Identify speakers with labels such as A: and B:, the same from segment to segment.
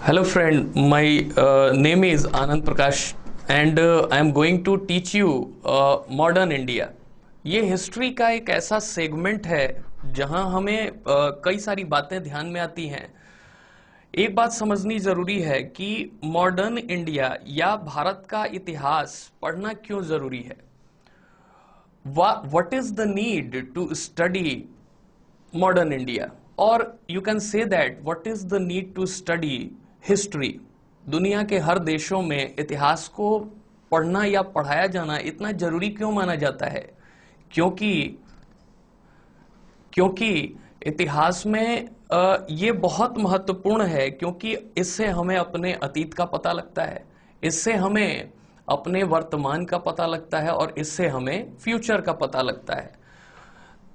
A: Hello friend, my name is Anand Prakash and I am going to teach you Modern India। ये history का एक ऐसा segment है जहां हमें कई सारी बातें ध्यान में आती हैं। एक बात समझनी जरूरी है कि मॉडर्न इंडिया या भारत का इतिहास पढ़ना क्यों जरूरी है। What is the need to study modern India? और you can say that what is the need to study history? दुनिया के हर देशों में इतिहास को पढ़ना या पढ़ाया जाना इतना जरूरी क्यों माना जाता है? क्योंकि इतिहास में ये बहुत महत्वपूर्ण है, क्योंकि इससे हमें अपने अतीत का पता लगता है, इससे हमें अपने वर्तमान का पता लगता है और इससे हमें फ्यूचर का पता लगता है।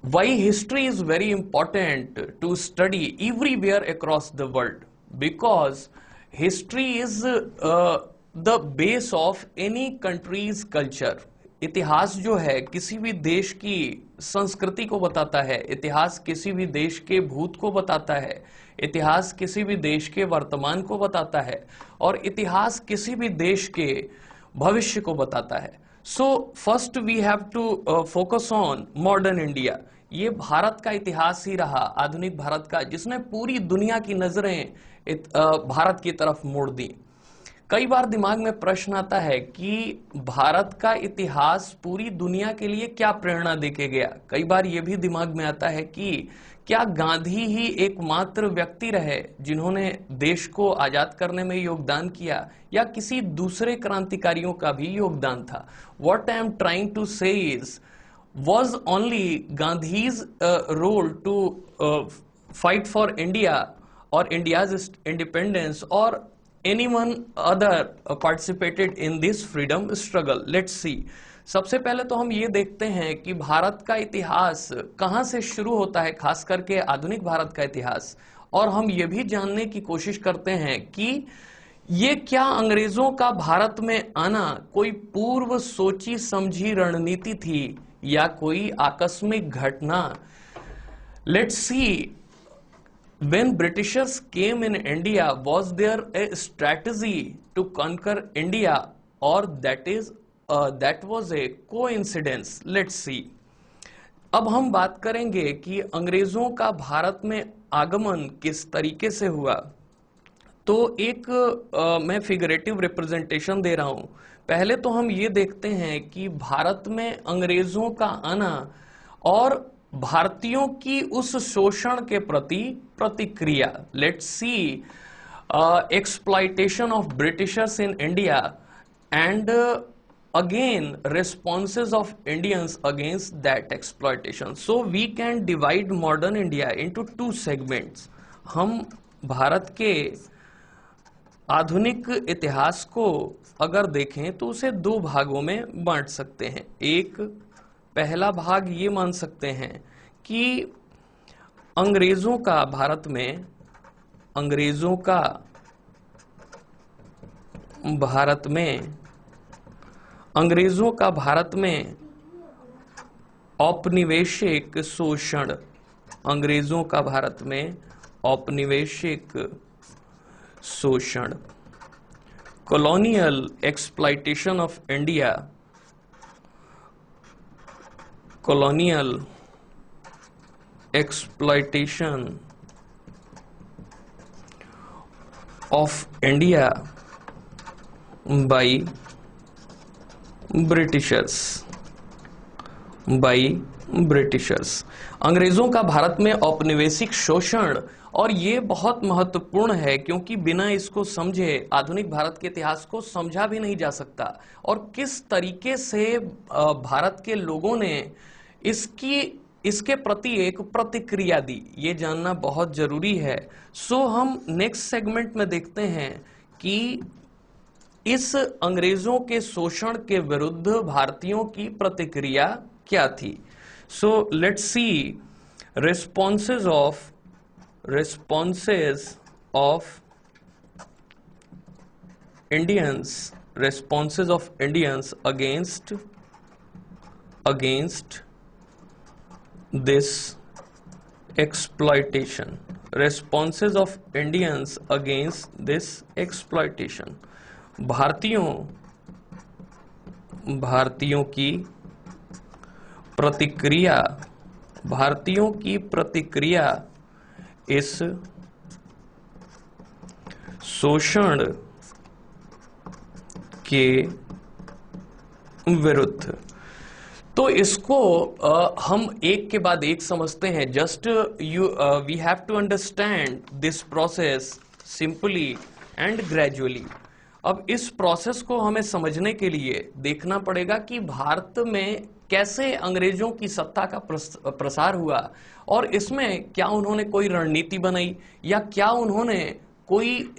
A: Why history is very important to study everywhere across the world? Because history is the base of any country's culture. इतिहास जो है किसी भी देश की संस्कृति को बताता है, इतिहास किसी भी देश के भूत को बताता है, इतिहास किसी भी देश के वर्तमान को बताता है और इतिहास किसी भी देश के भविष्य को बताता है। So first we have to focus on modern India. ये भारत का इतिहास ही रहा, आधुनिक भारत का, जिसने पूरी दुनिया की नजरें भारत की तरफ मोड़ दी। कई बार दिमाग में प्रश्न आता है कि भारत का इतिहास पूरी दुनिया के लिए क्या प्रेरणा देके गया। कई बार यह भी दिमाग में आता है कि क्या गांधी ही एकमात्र व्यक्ति रहे जिन्होंने देश को आजाद करने में योगदान किया, या किसी दूसरे क्रांतिकारियों का भी योगदान था। What I am trying to say is, was only Gandhi's role to fight for India or India's independence, or anyone other participated in this freedom struggle? Let's see. सबसे पहले तो हम ये देखते हैं कि भारत का इतिहास कहां से शुरू होता है, खास करके आधुनिक भारत का इतिहास, और हम ये भी जानने की कोशिश करते हैं कि ये क्या अंग्रेजों का भारत में आना कोई पूर्व सोची समझी रणनीति थी या कोई आकस्मिक घटना। Let's see, when Britishers came in India, was there a strategy to conquer India, or that was a coincidence? Let's see. अब हम बात करेंगे कि अंग्रेजों का भारत में आगमन किस तरीके से हुआ। तो एक मैं फिगरेटिव रिप्रेजेंटेशन दे रहा हूं। पहले तो हम ये देखते हैं कि भारत में अंग्रेजों का आना और भारतीयों की उस शोषण के प्रति प्रतिक्रिया। Let's see, exploitation of Britishers in India and again responses of Indians against that exploitation. So we can divide modern India into two segments. हम भारत के आधुनिक इतिहास को अगर देखें तो उसे दो भागों में बांट सकते हैं। एक पहला भाग ये मान सकते हैं कि अंग्रेजों का भारत में औपनिवेशिक शोषण, अंग्रेजों का भारत में औपनिवेशिक शोषण, colonial exploitation of India, colonial exploitation of India by Britishers। अंग्रेजों का भारत में औपनिवेशिक शोषण, और ये बहुत महत्वपूर्ण है क्योंकि बिना इसको समझे आधुनिक भारत के इतिहास को समझा भी नहीं जा सकता। और किस तरीके से भारत के लोगों ने इसके प्रति एक प्रतिक्रिया दी, ये जानना बहुत जरूरी है। सो हम नेक्स्ट सेगमेंट में देखते हैं कि इस अंग्रेजों के शोषण के विरुद्ध भारतीयों की प्रतिक्रिया क्या थी। So let's see responses of Indians against this exploitation। responses of Indians against this exploitation. भारतीयों की प्रतिक्रिया इस शोषण के विरुद्ध। तो इसको हम एक के बाद एक समझते हैं। Just we have to understand this process simply and gradually. अब इस प्रोसेस को हमें समझने के लिए देखना पड़ेगा कि भारत में कैसे अंग्रेजों की सत्ता का प्रसार हुआ और इसमें क्या उन्होंने कोई रणनीति बनाई या क्या उन्होंने कोई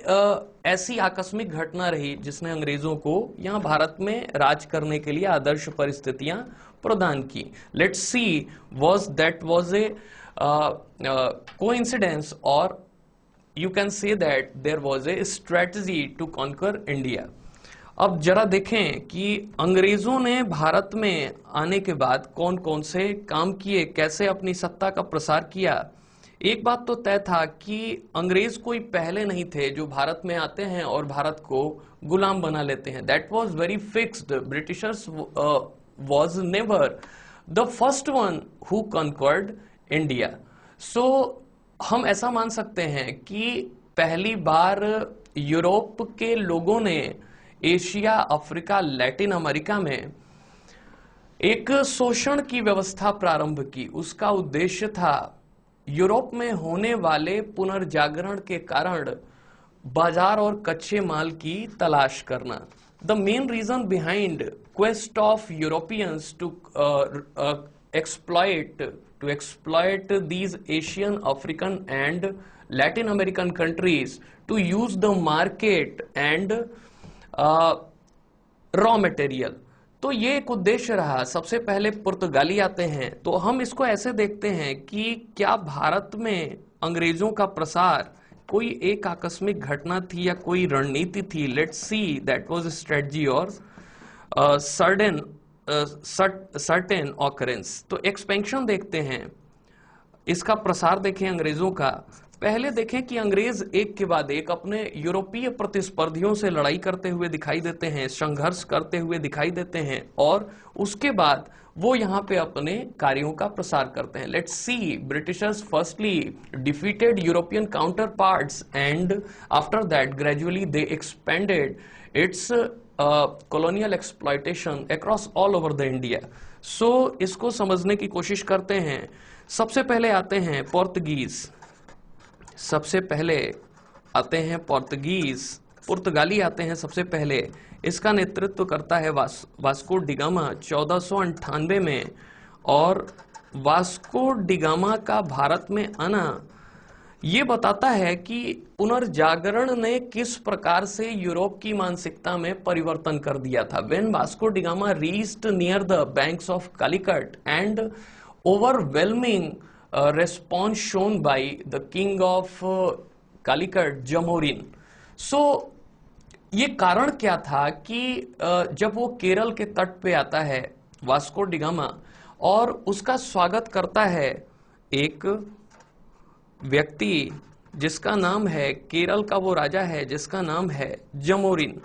A: ऐसी आकस्मिक घटना रही जिसने अंग्रेजों को यहां भारत में राज करने के लिए आदर्श परिस्थितियां प्रदान की। Let's see that was A coincidence और you can say that there was a strategy to conquer India। अब जरा देखें कि अंग्रेजों ने भारत में आने के बाद कौन कौन से काम किए, कैसे अपनी सत्ता का प्रसार किया। एक बात तो तय था कि अंग्रेज कोई पहले नहीं थे जो भारत में आते हैं और भारत को गुलाम बना लेते हैं। That was very fixed. Britishers was never the first one who conquered India. So हम ऐसा मान सकते हैं कि पहली बार यूरोप के लोगों ने एशिया, अफ्रीका, लैटिन अमेरिका में एक शोषण की व्यवस्था प्रारंभ की। उसका उद्देश्य था यूरोप में होने वाले पुनर्जागरण के कारण बाजार और कच्चे माल की तलाश करना। The main reason behind quest of Europeans to exploit these Asian, African and Latin American countries to use the market and raw material। तो ये एक उद्देश्य रहा। सबसे पहले पुर्तगाली आते हैं, तो हम इसको ऐसे देखते हैं कि क्या भारत में अंग्रेजों का प्रसार कोई एक आकस्मिक घटना थी या कोई रणनीति थी। Let's see that was a strategy और सर्टेन ऑकरेंस। तो एक्सपेंशन देखते हैं, इसका प्रसार देखें अंग्रेजों का। पहले देखें कि अंग्रेज एक के बाद एक अपने यूरोपीय प्रतिस्पर्धियों से लड़ाई करते हुए दिखाई देते हैं, संघर्ष करते हुए दिखाई देते हैं और उसके बाद वो यहां पे अपने कार्यों का प्रसार करते हैं। Let's see, Britishers firstly defeated European counter parts and after that gradually they expanded it's colonial exploitation across all over the India। So इसको समझने की कोशिश करते हैं। सबसे पहले आते हैं पुर्तगाली आते हैं सबसे पहले। इसका नेतृत्व करता है वास्को डिगामा 1498 में। और वास्को डिगामा का भारत में आना ये बताता है कि पुनर्जागरण ने किस प्रकार से यूरोप की मानसिकता में परिवर्तन कर दिया था। When Vasco da Gama reached near the banks of Calicut and overwhelming response shown by the king of Calicut, Jamorin। So ये कारण क्या था कि जब वो केरल के तट पे आता है वास्को डी गामा और उसका स्वागत करता है एक व्यक्ति जिसका नाम है, केरल का वो राजा है जिसका नाम है जमोरिन।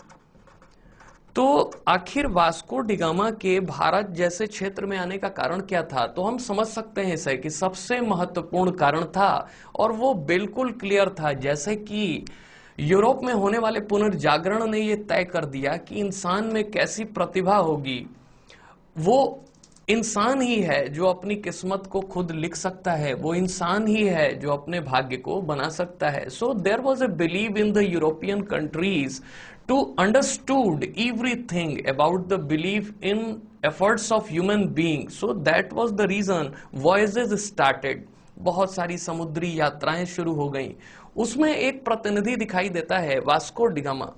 A: तो आखिर वास्को डी गामा के भारत जैसे क्षेत्र में आने का कारण क्या था? तो हम समझ सकते हैं इसे कि सबसे महत्वपूर्ण कारण था और वो बिल्कुल क्लियर था, जैसे कि यूरोप में होने वाले पुनर्जागरण ने ये तय कर दिया कि इंसान में कैसी प्रतिभा होगी। वो इंसान ही है जो अपनी किस्मत को खुद लिख सकता है, वो इंसान ही है जो अपने भाग्य को बना सकता है। So there was a believe in the European countries to understood everything about the believe in efforts of human being. So that was the reason voyages started. बहुत सारी समुद्री यात्राएं शुरू हो गई। उसमें एक प्रतिनिधि दिखाई देता है Vasco da gamma.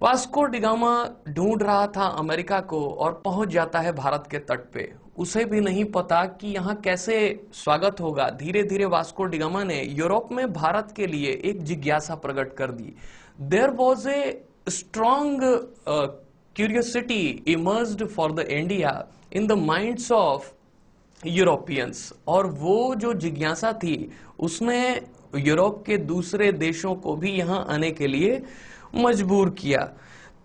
A: Vasco da gamma ढूंढ रहा था अमेरिका को और पहुंच जाता है भारत के तट पे। उसे भी नहीं पता कि यहाँ कैसे स्वागत होगा। धीरे धीरे वास्को डी गामा ने यूरोप में भारत के लिए एक जिज्ञासा प्रकट कर दी। There was a strong curiosity emerged for the India in the minds of Europeans. और वो जो जिज्ञासा थी उसने यूरोप के दूसरे देशों को भी यहां आने के लिए मजबूर किया।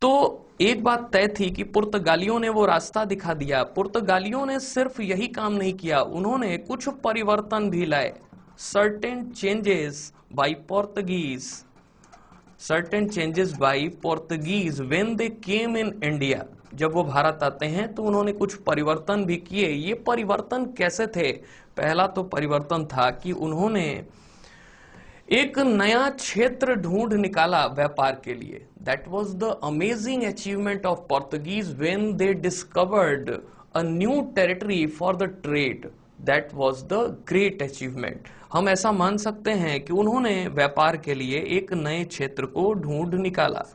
A: तो एक बात तय थी कि पुर्तगालियों ने वो रास्ता दिखा दिया। पुर्तगालियों ने सिर्फ यही काम नहीं किया, उन्होंने कुछ परिवर्तन भी लाए। Certain changes by Portuguese, certain changes by Portuguese when they came in India. जब वो भारत आते हैं तो उन्होंने कुछ परिवर्तन भी किए। ये परिवर्तन कैसे थे? पहला तो परिवर्तन था कि उन्होंने एक नया क्षेत्र ढूंढ निकाला व्यापार के लिए। That was the amazing achievement of Portuguese when they discovered a new territory for the trade. That was the great achievement. हम ऐसा मान सकते हैं कि उन्होंने व्यापार के लिए एक नए क्षेत्र को ढूंढ निकाला।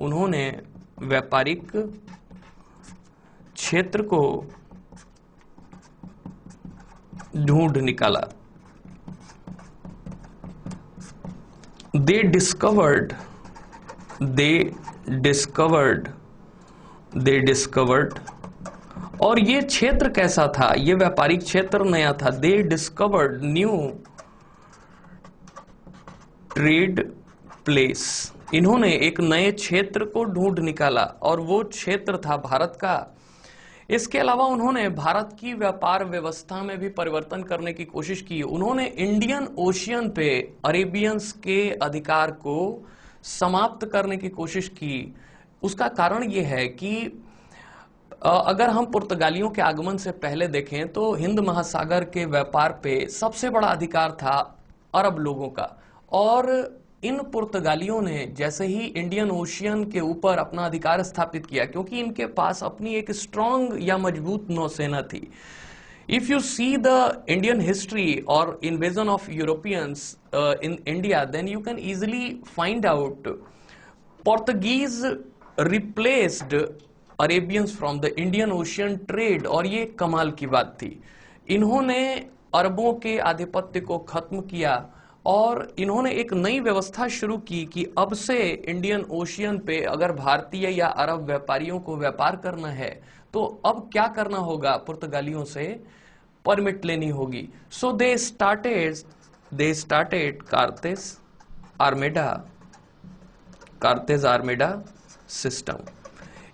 A: उन्होंने व्यापारिक क्षेत्र को ढूंढ निकाला। They discovered और ये क्षेत्र कैसा था? ये व्यापारिक क्षेत्र नया था। They discovered new trade place। इन्होंने एक नए क्षेत्र को ढूंढ निकाला और वो क्षेत्र था भारत का। इसके अलावा उन्होंने भारत की व्यापार व्यवस्था में भी परिवर्तन करने की कोशिश की। उन्होंने इंडियन ओशियन पे अरेबियंस के अधिकार को समाप्त करने की कोशिश की। उसका कारण यह है कि अगर हम पुर्तगालियों के आगमन से पहले देखें तो हिंद महासागर के व्यापार पे सबसे बड़ा अधिकार था अरब लोगों का, और इन पुर्तगालियों ने जैसे ही इंडियन ओशियन के ऊपर अपना अधिकार स्थापित किया, क्योंकि इनके पास अपनी एक स्ट्रांग या मजबूत नौसेना थी। If you see the Indian history और invasion of Europeans in India, then you can easily find out Portuguese replaced Arabians from the Indian Ocean trade. और ये कमाल की बात थी। इन्होंने अरबों के आधिपत्य को खत्म किया और इन्होंने एक नई व्यवस्था शुरू की कि अब से इंडियन ओशियन पे अगर भारतीय या अरब व्यापारियों को व्यापार करना है तो अब क्या करना होगा? पुर्तगालियों से परमिट लेनी होगी। सो they started Carthage armada system.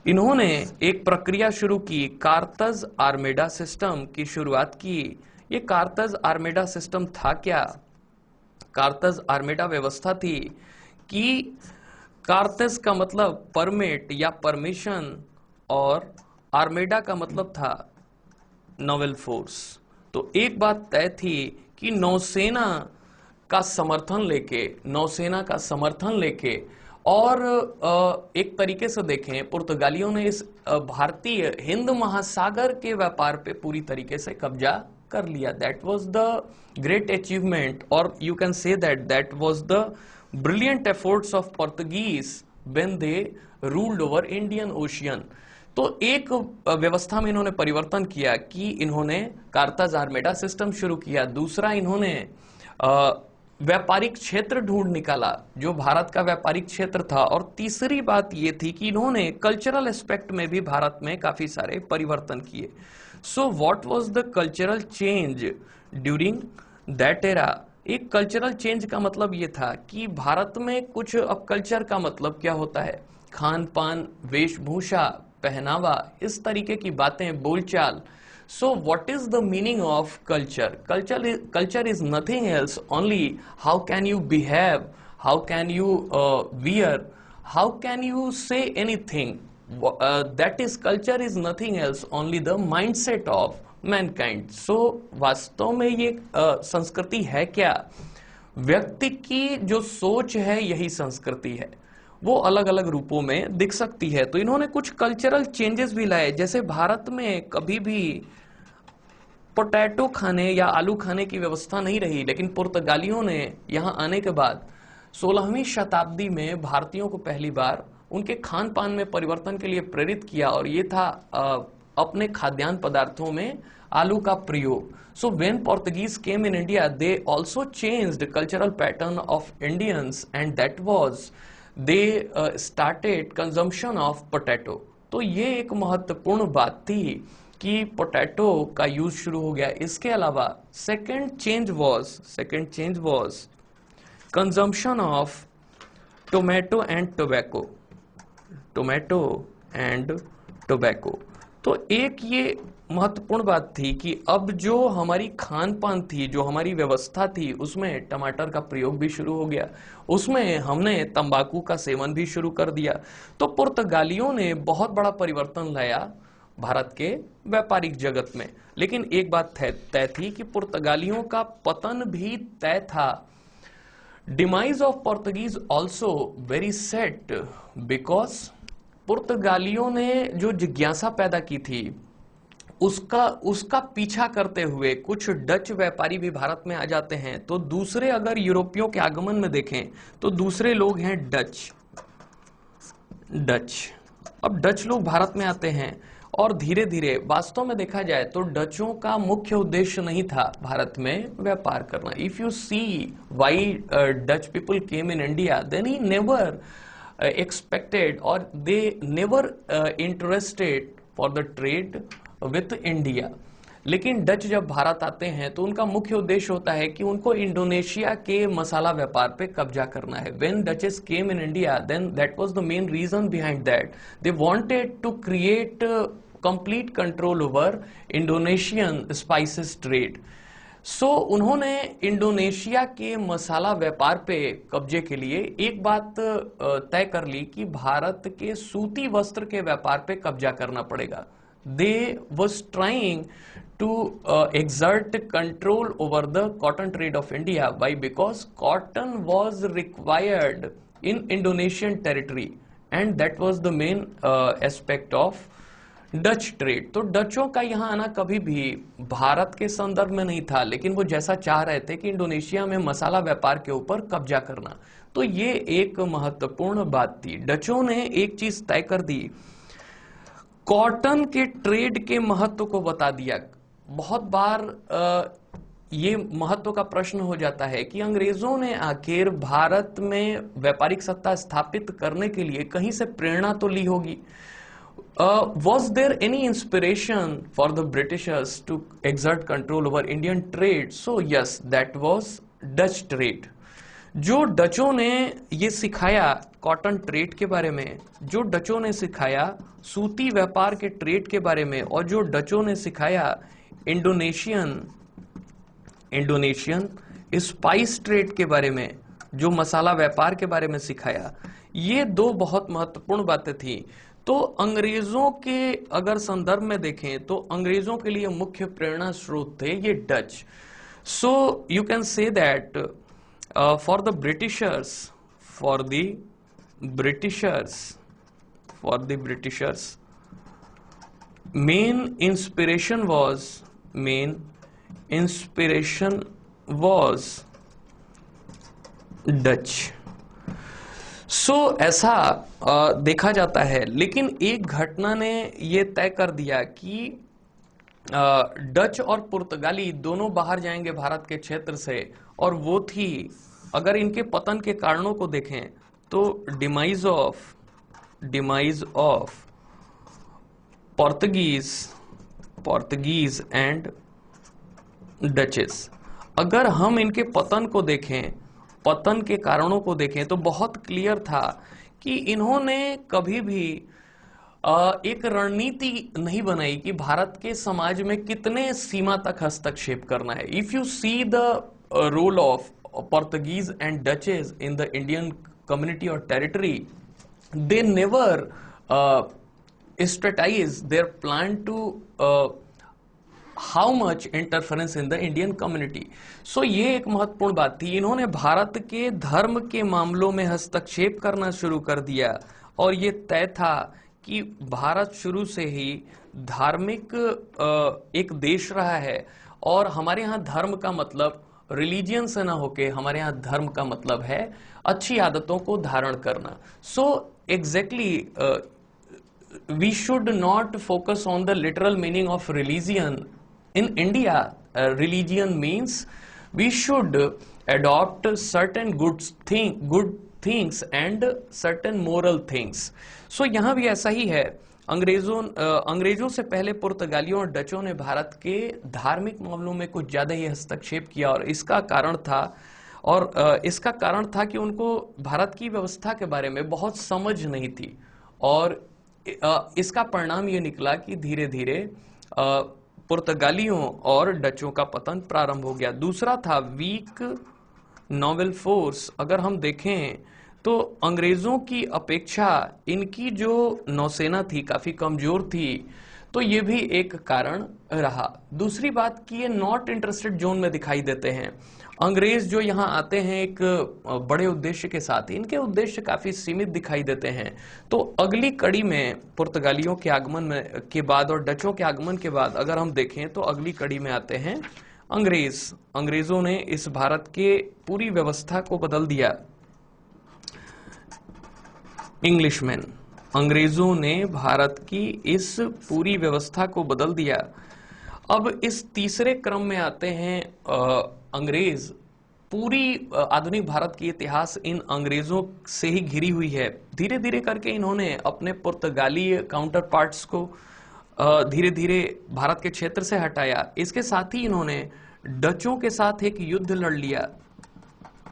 A: इन्होंने एक प्रक्रिया शुरू की, कार्तज आर्मेडा सिस्टम की शुरुआत की। ये कार्तज आर्मेडा सिस्टम था क्या? कार्तज आर्मेडा व्यवस्था थी कि कार्तज का मतलब परमिट या परमिशन और आर्मेडा का मतलब था नोवेल फोर्स। तो एक बात तय थी कि नौसेना का समर्थन लेके और एक तरीके से देखें, पुर्तगालियों ने इस भारतीय हिंद महासागर के व्यापार पे पूरी तरीके से कब्जा कर लिया। That was the great achievement, और you can say that was the brilliant efforts of Portuguese when they ruled over Indian Ocean. तो एक व्यवस्था में इन्होंने परिवर्तन किया कि इन्होंने कार्ताज आर्मेडा सिस्टम शुरू किया। दूसरा, इन्होंने व्यापारिक क्षेत्र ढूंढ निकाला जो भारत का व्यापारिक क्षेत्र था। और तीसरी बात यह थी कि इन्होंने कल्चरल एस्पेक्ट में भी भारत में काफी सारे परिवर्तन किए। So what was the cultural change during that era? एक कल्चरल चेंज का मतलब यह था कि भारत में कुछ, अब कल्चर का मतलब क्या होता है? खान पान, वेशभूषा, पहनावा, इस तरीके की बातें, बोलचाल। So what is the meaning of culture? Culture is nothing else, only how can you behave, how can you wear, how can you say anything. That is, culture is nothing else, only the mindset of mankind. So वास्तव में ये संस्कृति है क्या? व्यक्ति की जो सोच है यही संस्कृति है। वो अलग अलग रूपों में दिख सकती है। तो इन्होंने कुछ कल्चरल चेंजेस भी लाए। जैसे भारत में कभी भी पोटैटो खाने या आलू खाने की व्यवस्था नहीं रही, लेकिन पुर्तगालियों ने यहां आने के बाद 16वीं शताब्दी में भारतीयों को पहली बार उनके खान पान में परिवर्तन के लिए प्रेरित किया, और ये था अपने खाद्यान्न पदार्थों में आलू का प्रयोग। So when Portuguese came in India, they also changed cultural pattern of Indians, and that was they started consumption of potato. तो ये एक महत्वपूर्ण बात थी कि पोटैटो का यूज शुरू हो गया। इसके अलावा second change was consumption of tomato and tobacco, tomato and tobacco. तो एक ये महत्वपूर्ण बात थी कि अब जो हमारी खान पान थी, जो हमारी व्यवस्था थी, उसमें टमाटर का प्रयोग भी शुरू हो गया, उसमें हमने तंबाकू का सेवन भी शुरू कर दिया। तो पुर्तगालियों ने बहुत बड़ा परिवर्तन लाया भारत के व्यापारिक जगत में। लेकिन एक बात तय थी कि पुर्तगालियों का पतन भी तय था। Demise of Portuguese also very set, because पुर्तगालियों ने जो जिज्ञासा पैदा की थी उसका पीछा करते हुए कुछ डच व्यापारी भी भारत में आ जाते हैं। तो दूसरे अगर यूरोपियों के आगमन में देखें तो दूसरे लोग हैं डच। अब डच लोग भारत में आते हैं और धीरे धीरे, वास्तव में देखा जाए तो डचों का मुख्य उद्देश्य नहीं था भारत में व्यापार करना। If you see why Dutch people came in India, then he never expected or they never interested for the trade with India। लेकिन डच जब भारत आते हैं तो उनका मुख्य उद्देश्य होता है कि उनको इंडोनेशिया के मसाला व्यापार पे कब्जा करना है। When Dutches came in India, then that was the main reason behind that. They wanted to create complete control over Indonesian spices trade। उन्होंने इंडोनेशिया के मसाला व्यापार पे कब्जे के लिए एक बात तय कर ली कि भारत के सूती वस्त्र के व्यापार पे कब्जा करना पड़ेगा। They was trying to exert control over the cotton trade of India. Why? Because cotton was required in Indonesian territory and that was the main aspect of Dutch trade. तो डचों का यहां आना कभी भी भारत के संदर्भ में नहीं था, लेकिन वो जैसा चाह रहे थे कि इंडोनेशिया में मसाला व्यापार के ऊपर कब्जा करना। तो ये एक महत्वपूर्ण बात थी। डचों ने एक चीज तय कर दी, कॉटन के ट्रेड के महत्व को बता दिया। बहुत बार ये महत्व का प्रश्न हो जाता है कि अंग्रेजों ने आखिर भारत में व्यापारिक सत्ता स्थापित करने के लिए कहीं से प्रेरणा तो ली होगी। Was there any inspiration for the Britishers to exert control over Indian trade? So yes, that was Dutch trade। जो डचों ने ये सिखाया कॉटन ट्रेड के बारे में, जो डचों ने सिखाया सूती व्यापार के ट्रेड के बारे में, और जो डचों ने सिखाया इंडोनेशियन स्पाइस ट्रेड के बारे में, जो मसाला व्यापार के बारे में सिखाया, ये दो बहुत महत्वपूर्ण बातें थी। तो अंग्रेजों के अगर संदर्भ में देखें तो अंग्रेजों के लिए मुख्य प्रेरणा स्रोत थे ये Dutch. So you can say that for the Britishers main inspiration was Dutch. ऐसा देखा जाता है। लेकिन एक घटना ने यह तय कर दिया कि डच और पुर्तगाली दोनों बाहर जाएंगे भारत के क्षेत्र से, और वो थी, अगर इनके पतन के कारणों को देखें तो demise of Portuguese and duchess. अगर हम इनके पतन को देखें, पतन के कारणों को देखें, तो बहुत क्लियर था कि इन्होंने कभी भी एक रणनीति नहीं बनाई कि भारत के समाज में कितने सीमा तक हस्तक्षेप करना है। If you see the role of Portuguese and Dutches in the Indian community और territory, they never strategize their plan to how much interference in the Indian community। ये एक महत्वपूर्ण बात थी। इन्होंने भारत के धर्म के मामलों में हस्तक्षेप करना शुरू कर दिया, और ये तय था कि भारत शुरू से ही धार्मिक एक देश रहा है, और हमारे यहाँ धर्म का मतलब रिलीजियन से ना होके हमारे यहाँ धर्म का मतलब है अच्छी आदतों को धारण करना। Exactly we should not focus on the literal meaning of religion. In India, religion means we should adopt certain good things and certain moral things। यहाँ भी ऐसा ही है। अंग्रेजों से पहले पुर्तगालियों और डचों ने भारत के धार्मिक मामलों में कुछ ज्यादा ही हस्तक्षेप किया, और इसका कारण था और इसका कारण था कि उनको भारत की व्यवस्था के बारे में बहुत समझ नहीं थी, और इसका परिणाम ये निकला कि धीरे धीरे पुर्तगालियों और डचों का पतन प्रारंभ हो गया। दूसरा था वीक नॉवेल फोर्स। अगर हम देखें तो अंग्रेजों की अपेक्षा इनकी जो नौसेना थी काफी कमजोर थी, तो ये भी एक कारण रहा। दूसरी बात कि ये नॉट इंटरेस्टेड जोन में दिखाई देते हैं। अंग्रेज जो यहाँ आते हैं एक बड़े उद्देश्य के साथ, इनके उद्देश्य काफी सीमित दिखाई देते हैं। तो अगली कड़ी में पुर्तगालियों के आगमन में के बाद और डचों के आगमन के बाद अगर हम देखें तो अगली कड़ी में आते हैं अंग्रेज। अंग्रेजों ने इस भारत के पूरी व्यवस्था को बदल दिया। इंग्लिशमैन, अंग्रेजों ने भारत की इस पूरी व्यवस्था को बदल दिया। अब इस तीसरे क्रम में आते हैं अंग्रेज। पूरी आधुनिक भारत की इतिहास इन अंग्रेजों से ही घिरी हुई है। धीरे धीरे करके इन्होंने अपने पुर्तगाली काउंटर पार्ट्स को धीरे धीरे भारत के क्षेत्र से हटाया। इसके साथ ही इन्होंने डचों के साथ एक युद्ध लड़ लिया।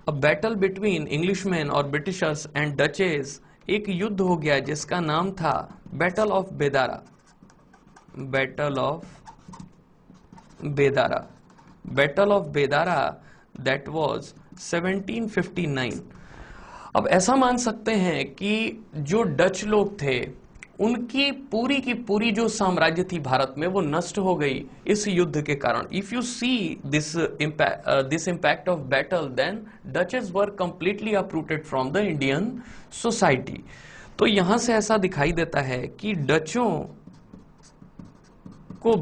A: अ बैटल बिटवीन इंग्लिशमैन और ब्रिटिशर्स एंड डचेस, एक युद्ध हो गया जिसका नाम था battle of Bedara. Battle of Bedara, battle of Bedara, that was 1759। अब ऐसा मान सकते हैं कि जो डच लोग थे उनकी पूरी की पूरी जो साम्राज्य थी भारत में वो नष्ट हो गई इस युद्ध के कारण। If you see this impact of battle, then Dutches were completely uprooted from the Indian society. तो यहां से ऐसा दिखाई देता है कि डचों को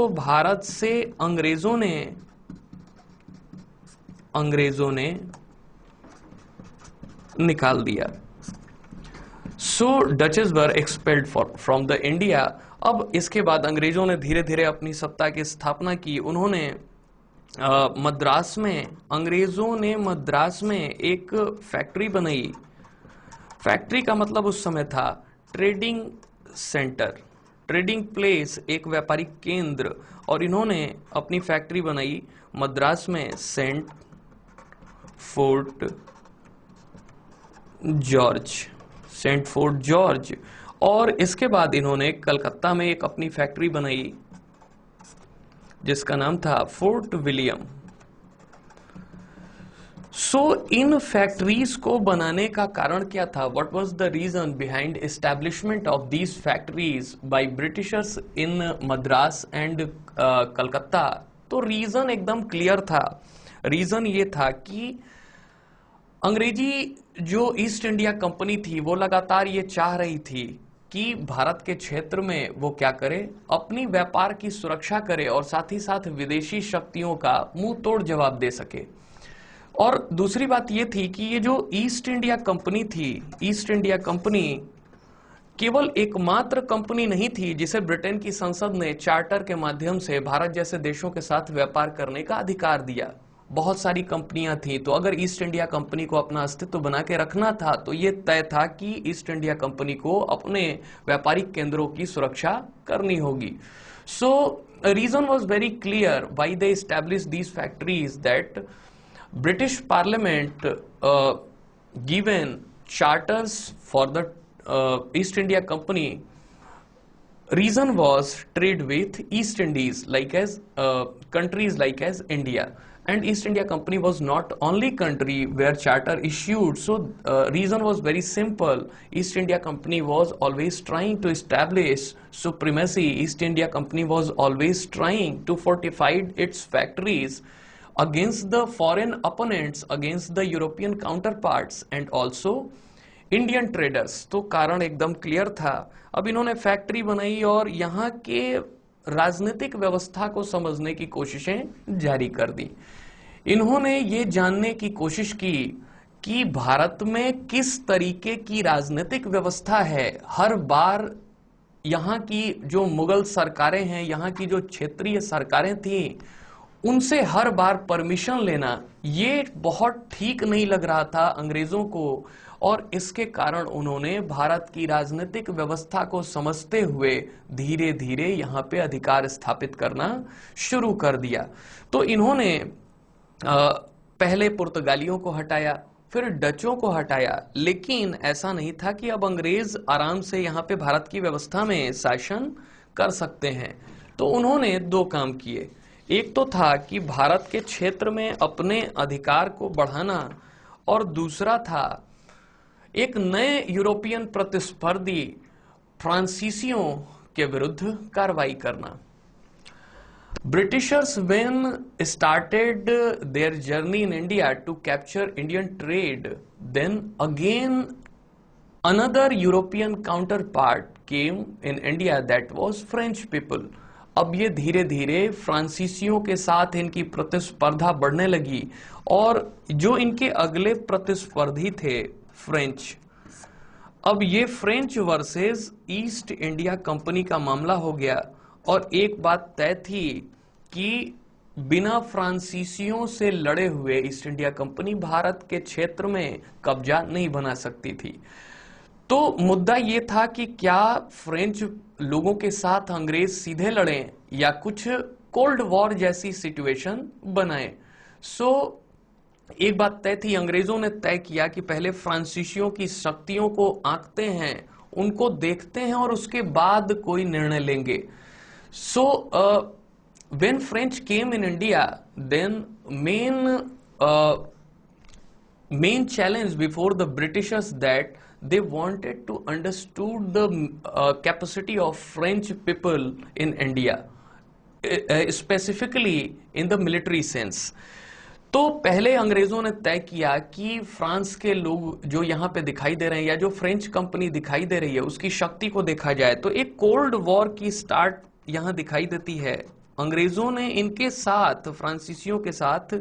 A: भारत से अंग्रेजों ने निकाल दिया। So Dutches were expelled from the India. अब इसके बाद अंग्रेजों ने धीरे धीरे अपनी सत्ता की स्थापना की। उन्होंने अंग्रेजों ने मद्रास में एक फैक्ट्री बनाई। फैक्ट्री का मतलब उस समय था ट्रेडिंग सेंटर, ट्रेडिंग प्लेस, एक व्यापारिक केंद्र। और इन्होंने अपनी फैक्ट्री बनाई मद्रास में सेंट फोर्ट जॉर्ज। और इसके बाद इन्होंने कलकत्ता में एक अपनी फैक्ट्री बनाई जिसका नाम था फोर्ट विलियम। सो इन फैक्ट्रीज को बनाने का कारण क्या था? What was the reason behind establishment of these factories by Britishers in Madras and Calcutta? तो रीजन एकदम क्लियर था। रीजन ये था कि अंग्रेजी जो ईस्ट इंडिया कंपनी थी वो लगातार ये चाह रही थी कि भारत के क्षेत्र में वो क्या करे, अपनी व्यापार की सुरक्षा करे और साथ ही साथ विदेशी शक्तियों का मुंह तोड़ जवाब दे सके। और दूसरी बात ये थी कि ये जो ईस्ट इंडिया कंपनी थी, ईस्ट इंडिया कंपनी केवल एकमात्र कंपनी नहीं थी जिसे ब्रिटेन की संसद ने चार्टर के माध्यम से भारत जैसे देशों के साथ व्यापार करने का अधिकार दिया। बहुत सारी कंपनियां थी, तो अगर ईस्ट इंडिया कंपनी को अपना अस्तित्व बना के रखना था तो ये तय था कि ईस्ट इंडिया कंपनी को अपने व्यापारिक केंद्रों की सुरक्षा करनी होगी। So reason was very clear why they established these factories, that British Parliament given charters for the East India Company. Reason was trade with East Indies, like as countries like as India. And East India Company was not only country where charter issued. So reason was very simple. East India Company was always trying to establish supremacy. East India Company was always trying to fortify its factories against the foreign opponents, against the European counterparts and also Indian traders. तो कारण एकदम clear था। अब इन्होंने factory बनाई और यहाँ के राजनीतिक व्यवस्था को समझने की कोशिशें जारी कर दी। इन्होंने ये जानने की कोशिश की कि भारत में किस तरीके की राजनीतिक व्यवस्था है। हर बार यहाँ की जो मुगल सरकारें हैं, यहाँ की जो क्षेत्रीय सरकारें थी, उनसे हर बार परमिशन लेना ये बहुत ठीक नहीं लग रहा था अंग्रेजों को। और इसके कारण उन्होंने भारत की राजनीतिक व्यवस्था को समझते हुए धीरे धीरे यहाँ पे अधिकार स्थापित करना शुरू कर दिया। तो इन्होंने पहले पुर्तगालियों को हटाया, फिर डचों को हटाया, लेकिन ऐसा नहीं था कि अब अंग्रेज आराम से यहाँ पे भारत की व्यवस्था में शासन कर सकते हैं। तो उन्होंने दो काम किए। एक तो था कि भारत के क्षेत्र में अपने अधिकार को बढ़ाना, और दूसरा था एक नए यूरोपियन प्रतिस्पर्धी फ्रांसीसियों के विरुद्ध कार्रवाई करना। Britishers when started their journey in India to capture Indian trade, then again another European counterpart came in India, that was French people. अब ये धीरे धीरे फ्रांसीसियों के साथ इनकी प्रतिस्पर्धा बढ़ने लगी, और जो इनके अगले प्रतिस्पर्धी थे फ्रेंच। अब ये French versus east India company का मामला हो गया, और एक बात तय थी कि बिना फ्रांसीसियों से लड़े हुए ईस्ट इंडिया कंपनी भारत के क्षेत्र में कब्जा नहीं बना सकती थी। तो मुद्दा यह था कि क्या फ्रेंच लोगों के साथ अंग्रेज सीधे लड़ें या कुछ कोल्ड वॉर जैसी सिचुएशन बनाए। एक बात तय थी, अंग्रेजों ने तय किया कि पहले फ्रांसीसियों की शक्तियों को आंकते हैं, उनको देखते हैं, और उसके बाद कोई निर्णय लेंगे। When French came in India, then main challenge before the Britishers that they wanted to understood the capacity of French people in India, specifically in the military sense. तो पहले अंग्रेजों ने तय किया कि फ्रांस के लोग जो यहाँ पे दिखाई दे रहे हैं, या जो फ्रेंच कंपनी दिखाई दे रही है, उसकी शक्ति को देखा जाए। तो एक कोल्ड वॉर की स्टार्ट यहाँ दिखाई देती है। अंग्रेजों ने इनके साथ, फ्रांसीसियों के साथ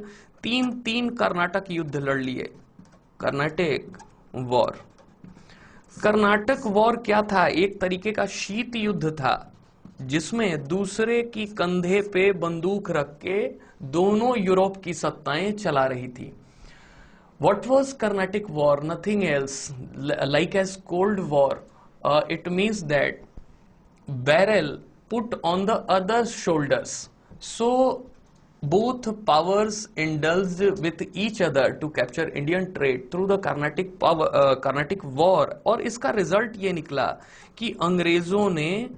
A: तीन कर्नाटक युद्ध लड़ लिए। कर्नाटक वॉर। कर्नाटक वॉर क्या था? एक तरीके का शीत युद्ध था, जिसमें दूसरे की कंधे पे बंदूक रख के दोनों यूरोप की सत्ताएं चला रही थी। What was Carnatic War? Nothing else like as Cold War. It means that barrel put on the other's shoulders. So both powers indulged with each other to capture Indian trade through the Carnatic War. और इसका result ये निकला कि अंग्रेजों ने,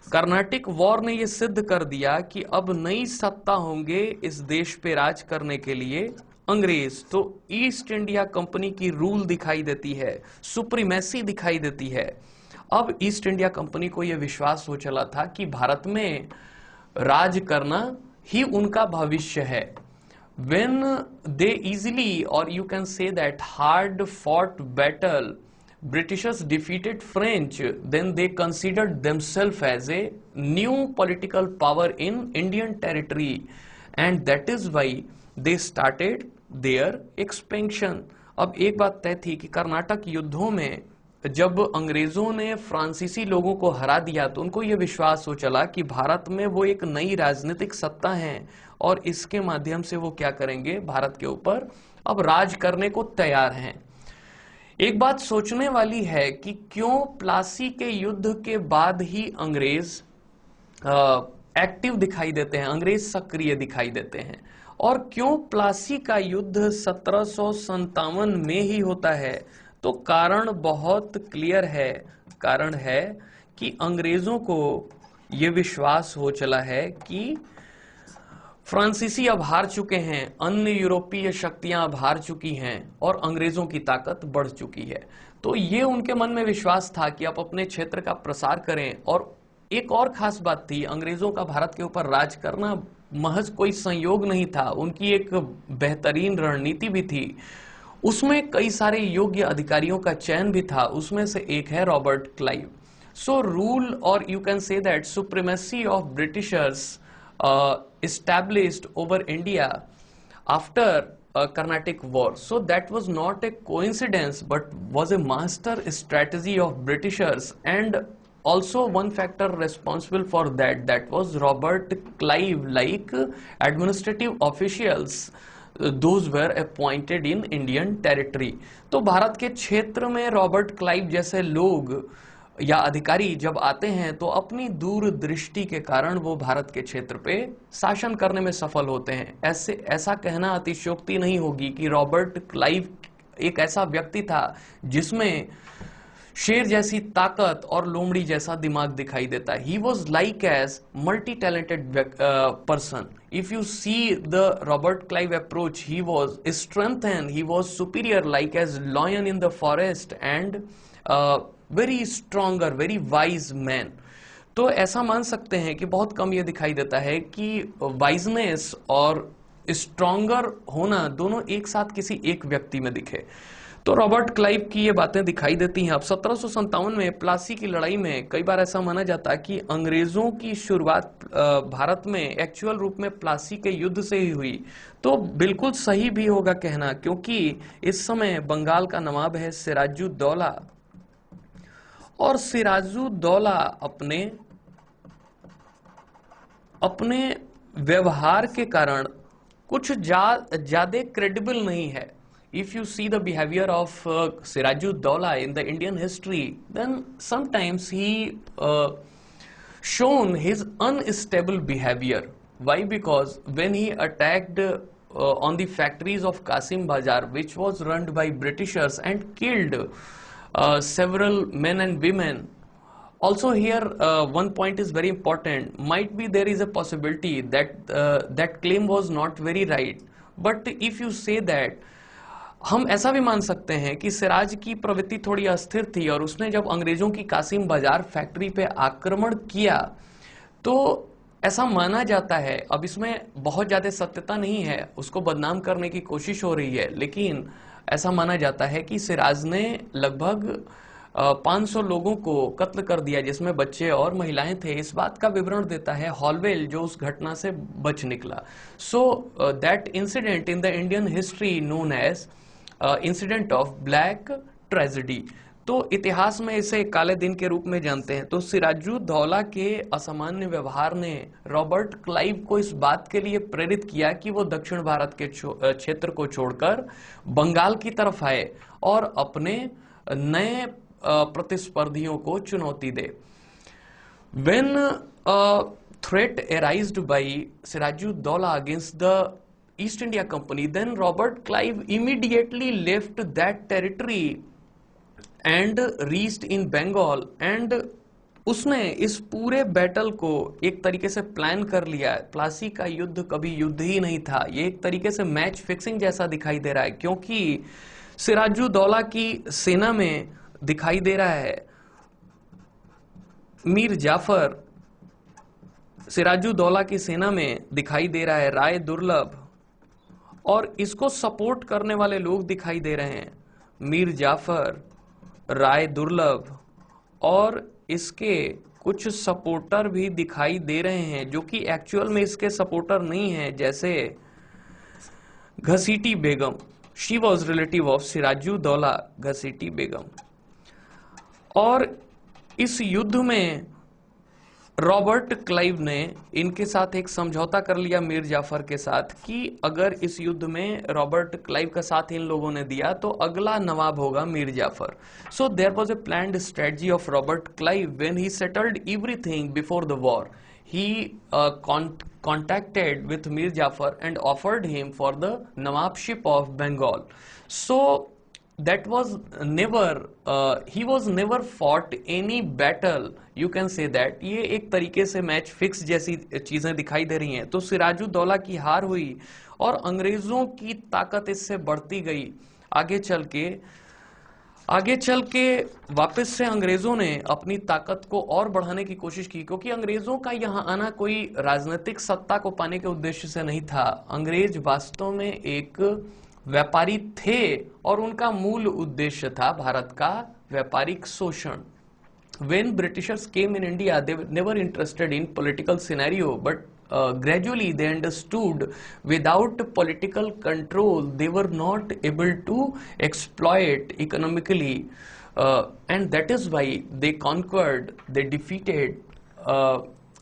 A: Carnatic war ने ये सिद्ध कर दिया कि अब नई सत्ता होंगे इस देश पे राज करने के लिए अंग्रेज। तो ईस्ट इंडिया कंपनी की रूल दिखाई देती है, सुप्रीमेसी दिखाई देती है। अब ईस्ट इंडिया कंपनी को यह विश्वास हो चला था कि भारत में राज करना ही उनका भविष्य है। When they easily, or you can say that hard fought battle, Britishers defeated French, then they considered themselves as a new political power in Indian territory, and that is why they started their expansion. अब एक बात तय थी कि कर्नाटक युद्धों में जब अंग्रेजों ने फ्रांसीसी लोगों को हरा दिया, तो उनको यह विश्वास हो चला कि भारत में वो एक नई राजनीतिक सत्ता है, और इसके माध्यम से वो क्या करेंगे, भारत के ऊपर अब राज करने को तैयार हैं। एक बात सोचने वाली है कि क्यों प्लासी के युद्ध के बाद ही अंग्रेज एक्टिव दिखाई देते हैं, अंग्रेज सक्रिय दिखाई देते हैं, और क्यों प्लासी का युद्ध 1757 में ही होता है। तो कारण बहुत क्लियर है। कारण है कि अंग्रेजों को यह विश्वास हो चला है कि फ्रांसीसी अब हार चुके हैं, अन्य यूरोपीय शक्तियां अब हार चुकी हैं, और अंग्रेजों की ताकत बढ़ चुकी है। तो ये उनके मन में विश्वास था कि आप अपने क्षेत्र का प्रसार करें। और एक और खास बात थी, अंग्रेजों का भारत के ऊपर राज करना महज कोई संयोग नहीं था, उनकी एक बेहतरीन रणनीति भी थी। उसमें कई सारे योग्य अधिकारियों का चयन भी था, उसमें से एक है रॉबर्ट क्लाइव। सो रूल, और you can say that supremacy of Britishers established over India after Carnatic War. So that was not a coincidence, but was a master strategy of Britishers, and also one factor responsible for that was Robert Clive. Like administrative officials, those were appointed in Indian territory. तो भारत के क्षेत्र में Robert Clive जैसे लोग या अधिकारी जब आते हैं तो अपनी दूरदृष्टि के कारण वो भारत के क्षेत्र पे शासन करने में सफल होते हैं। ऐसा कहना अतिशयोक्ति नहीं होगी कि रॉबर्ट क्लाइव एक ऐसा व्यक्ति था जिसमें शेर जैसी ताकत और लोमड़ी जैसा दिमाग दिखाई देता है। He was like as multi talented person. If you see the Robert Clive approach, he was strengthened, he was superior like as lion in the forest and very stronger, very wise man. तो ऐसा मान सकते हैं कि बहुत कम ये दिखाई देता है कि वाइजनेस और स्ट्रॉन्गर होना दोनों एक साथ किसी एक व्यक्ति में दिखे। तो रॉबर्ट क्लाइव की ये बातें दिखाई देती हैं। अब 1757 में प्लासी की लड़ाई में कई बार ऐसा माना जाता है कि अंग्रेजों की शुरुआत भारत में एक्चुअल रूप में प्लासी के युद्ध से ही हुई। तो बिल्कुल सही भी होगा कहना, क्योंकि इस समय बंगाल का नवाब है सिराजुद्दौला, और सिराजुद्दौला अपने व्यवहार के कारण कुछ ज्यादा क्रेडिबल नहीं है। If you see the behavior of Sirajuddaulah in the Indian history, then sometimes he shown his unstable behavior. Why? Because when he attacked on the factories of Qasim Bazar, which was run by Britishers, and killed several men and women. Also here one point is very important. Might be there is a possibility that that claim was not very right. But if you say that, हम ऐसा भी मान सकते हैं कि सिराज की प्रवृत्ति थोड़ी अस्थिर थी और उसने जब अंग्रेजों की कासिम बाजार फैक्ट्री पे आक्रमण किया तो ऐसा माना जाता है, अब इसमें बहुत ज्यादा सत्यता नहीं है, उसको बदनाम करने की कोशिश हो रही है, लेकिन ऐसा माना जाता है कि सिराज ने लगभग 500 लोगों को कत्ल कर दिया, जिसमें बच्चे और महिलाएं थे। इस बात का विवरण देता है हॉलवेल, जो उस घटना से बच निकला। So that incident in the Indian history known as incident of black tragedy. तो इतिहास में इसे काले दिन के रूप में जानते हैं। तो सिराजुद्दौला के असामान्य व्यवहार ने रॉबर्ट क्लाइव को इस बात के लिए प्रेरित किया कि वो दक्षिण भारत के क्षेत्र को छोड़कर बंगाल की तरफ आए और अपने नए प्रतिस्पर्धियों को चुनौती दे। When a threat arised by Sirajuddaulah against the East India Company, then Robert Clive immediately left that territory and reached in Bengal, and उसने इस पूरे बैटल को एक तरीके से प्लान कर लिया है। प्लासी का युद्ध कभी युद्ध ही नहीं था, ये एक तरीके से मैच फिक्सिंग जैसा दिखाई दे रहा है, क्योंकि सिराजुद्दौला की सेना में दिखाई दे रहा है मीर जाफर, सिराजुद्दौला की सेना में दिखाई दे रहा है राय दुर्लभ, और इसको सपोर्ट करने वाले लोग दिखाई दे रहे हैं मीर जाफर, राय दुर्लभ, और इसके कुछ सपोर्टर भी दिखाई दे रहे हैं जो कि एक्चुअल में इसके सपोर्टर नहीं हैं, जैसे Ghaseti Begum. She was relative of Sirajuddaula, Ghaseti Begum. और इस युद्ध में रॉबर्ट क्लाइव ने इनके साथ एक समझौता कर लिया मीर जाफर के साथ कि अगर इस युद्ध में रॉबर्ट क्लाइव का साथ इन लोगों ने दिया तो अगला नवाब होगा Mir Jafar. So there was a planned strategy of Robert Clive when he settled everything before the war. He contacted with Mir Jafar and offered him for the Nawabship of Bengal. So that was never, he was never fought any battle, you can say that। ये एक तरीके से match fix जैसी चीजें दिखाई दे रही हैं। तो सिराजुद्दौला की हार हुई और अंग्रेजों की ताकत इससे बढ़ती गई। आगे चल के वापस से अंग्रेजों ने अपनी ताकत को और बढ़ाने की कोशिश की, क्योंकि अंग्रेजों का यहां आना कोई राजनीतिक सत्ता को पाने के उद्देश्य से नहीं था। अंग्रेज वास्तव में एक व्यापारी थे और उनका मूल उद्देश्य था भारत का व्यापारिक शोषण। When Britishers came in India, they were never interested in political scenario, but gradually they understood without political control they were not able to exploit economically, and that is why they conquered, they defeated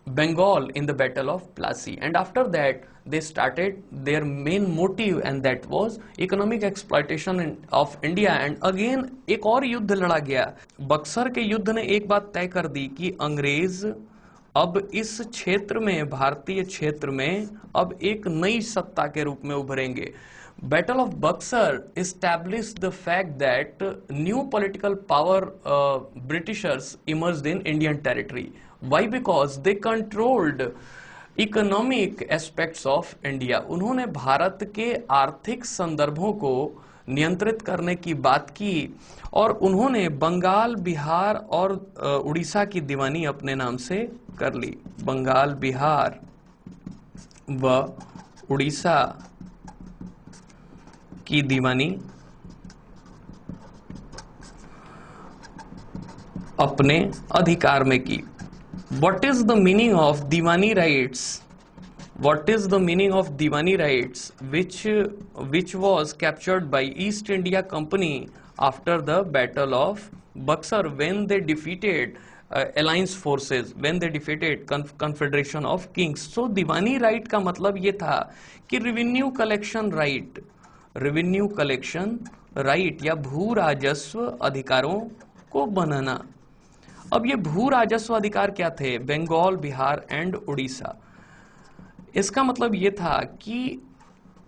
A: Bengal in the Battle of Plassey, and after that they started their main motive, and that was economic exploitation of India. And again एक और युद्ध लड़ा गया। बक्सर के युद्ध ने एक बात तय कर दी कि अंग्रेज अब इस क्षेत्र में, भारतीय क्षेत्र में अब एक नई सत्ता के रूप में उभरेंगे। Battle of Buxar established the fact that new political power Britishers emerged in Indian territory. Why? Because they controlled economic aspects of India. उन्होंने भारत के आर्थिक संदर्भों को नियंत्रित करने की बात की और उन्होंने बंगाल, बिहार और उड़ीसा की दीवानी अपने नाम से कर ली। बंगाल, बिहार व उड़ीसा की दीवानी अपने अधिकार में की। What is the meaning of Diwani rights? What is the meaning of Diwani rights which was captured by East India Company after the Battle of Buxar when they defeated alliance forces, when they defeated Confederation of Kings? So Diwani right का मतलब ये था कि revenue collection right या भू राजस्व अधिकारों को बनाना। अब ये भू राजस्व अधिकार क्या थे? बंगाल, बिहार एंड उड़ीसा। इसका मतलब ये था कि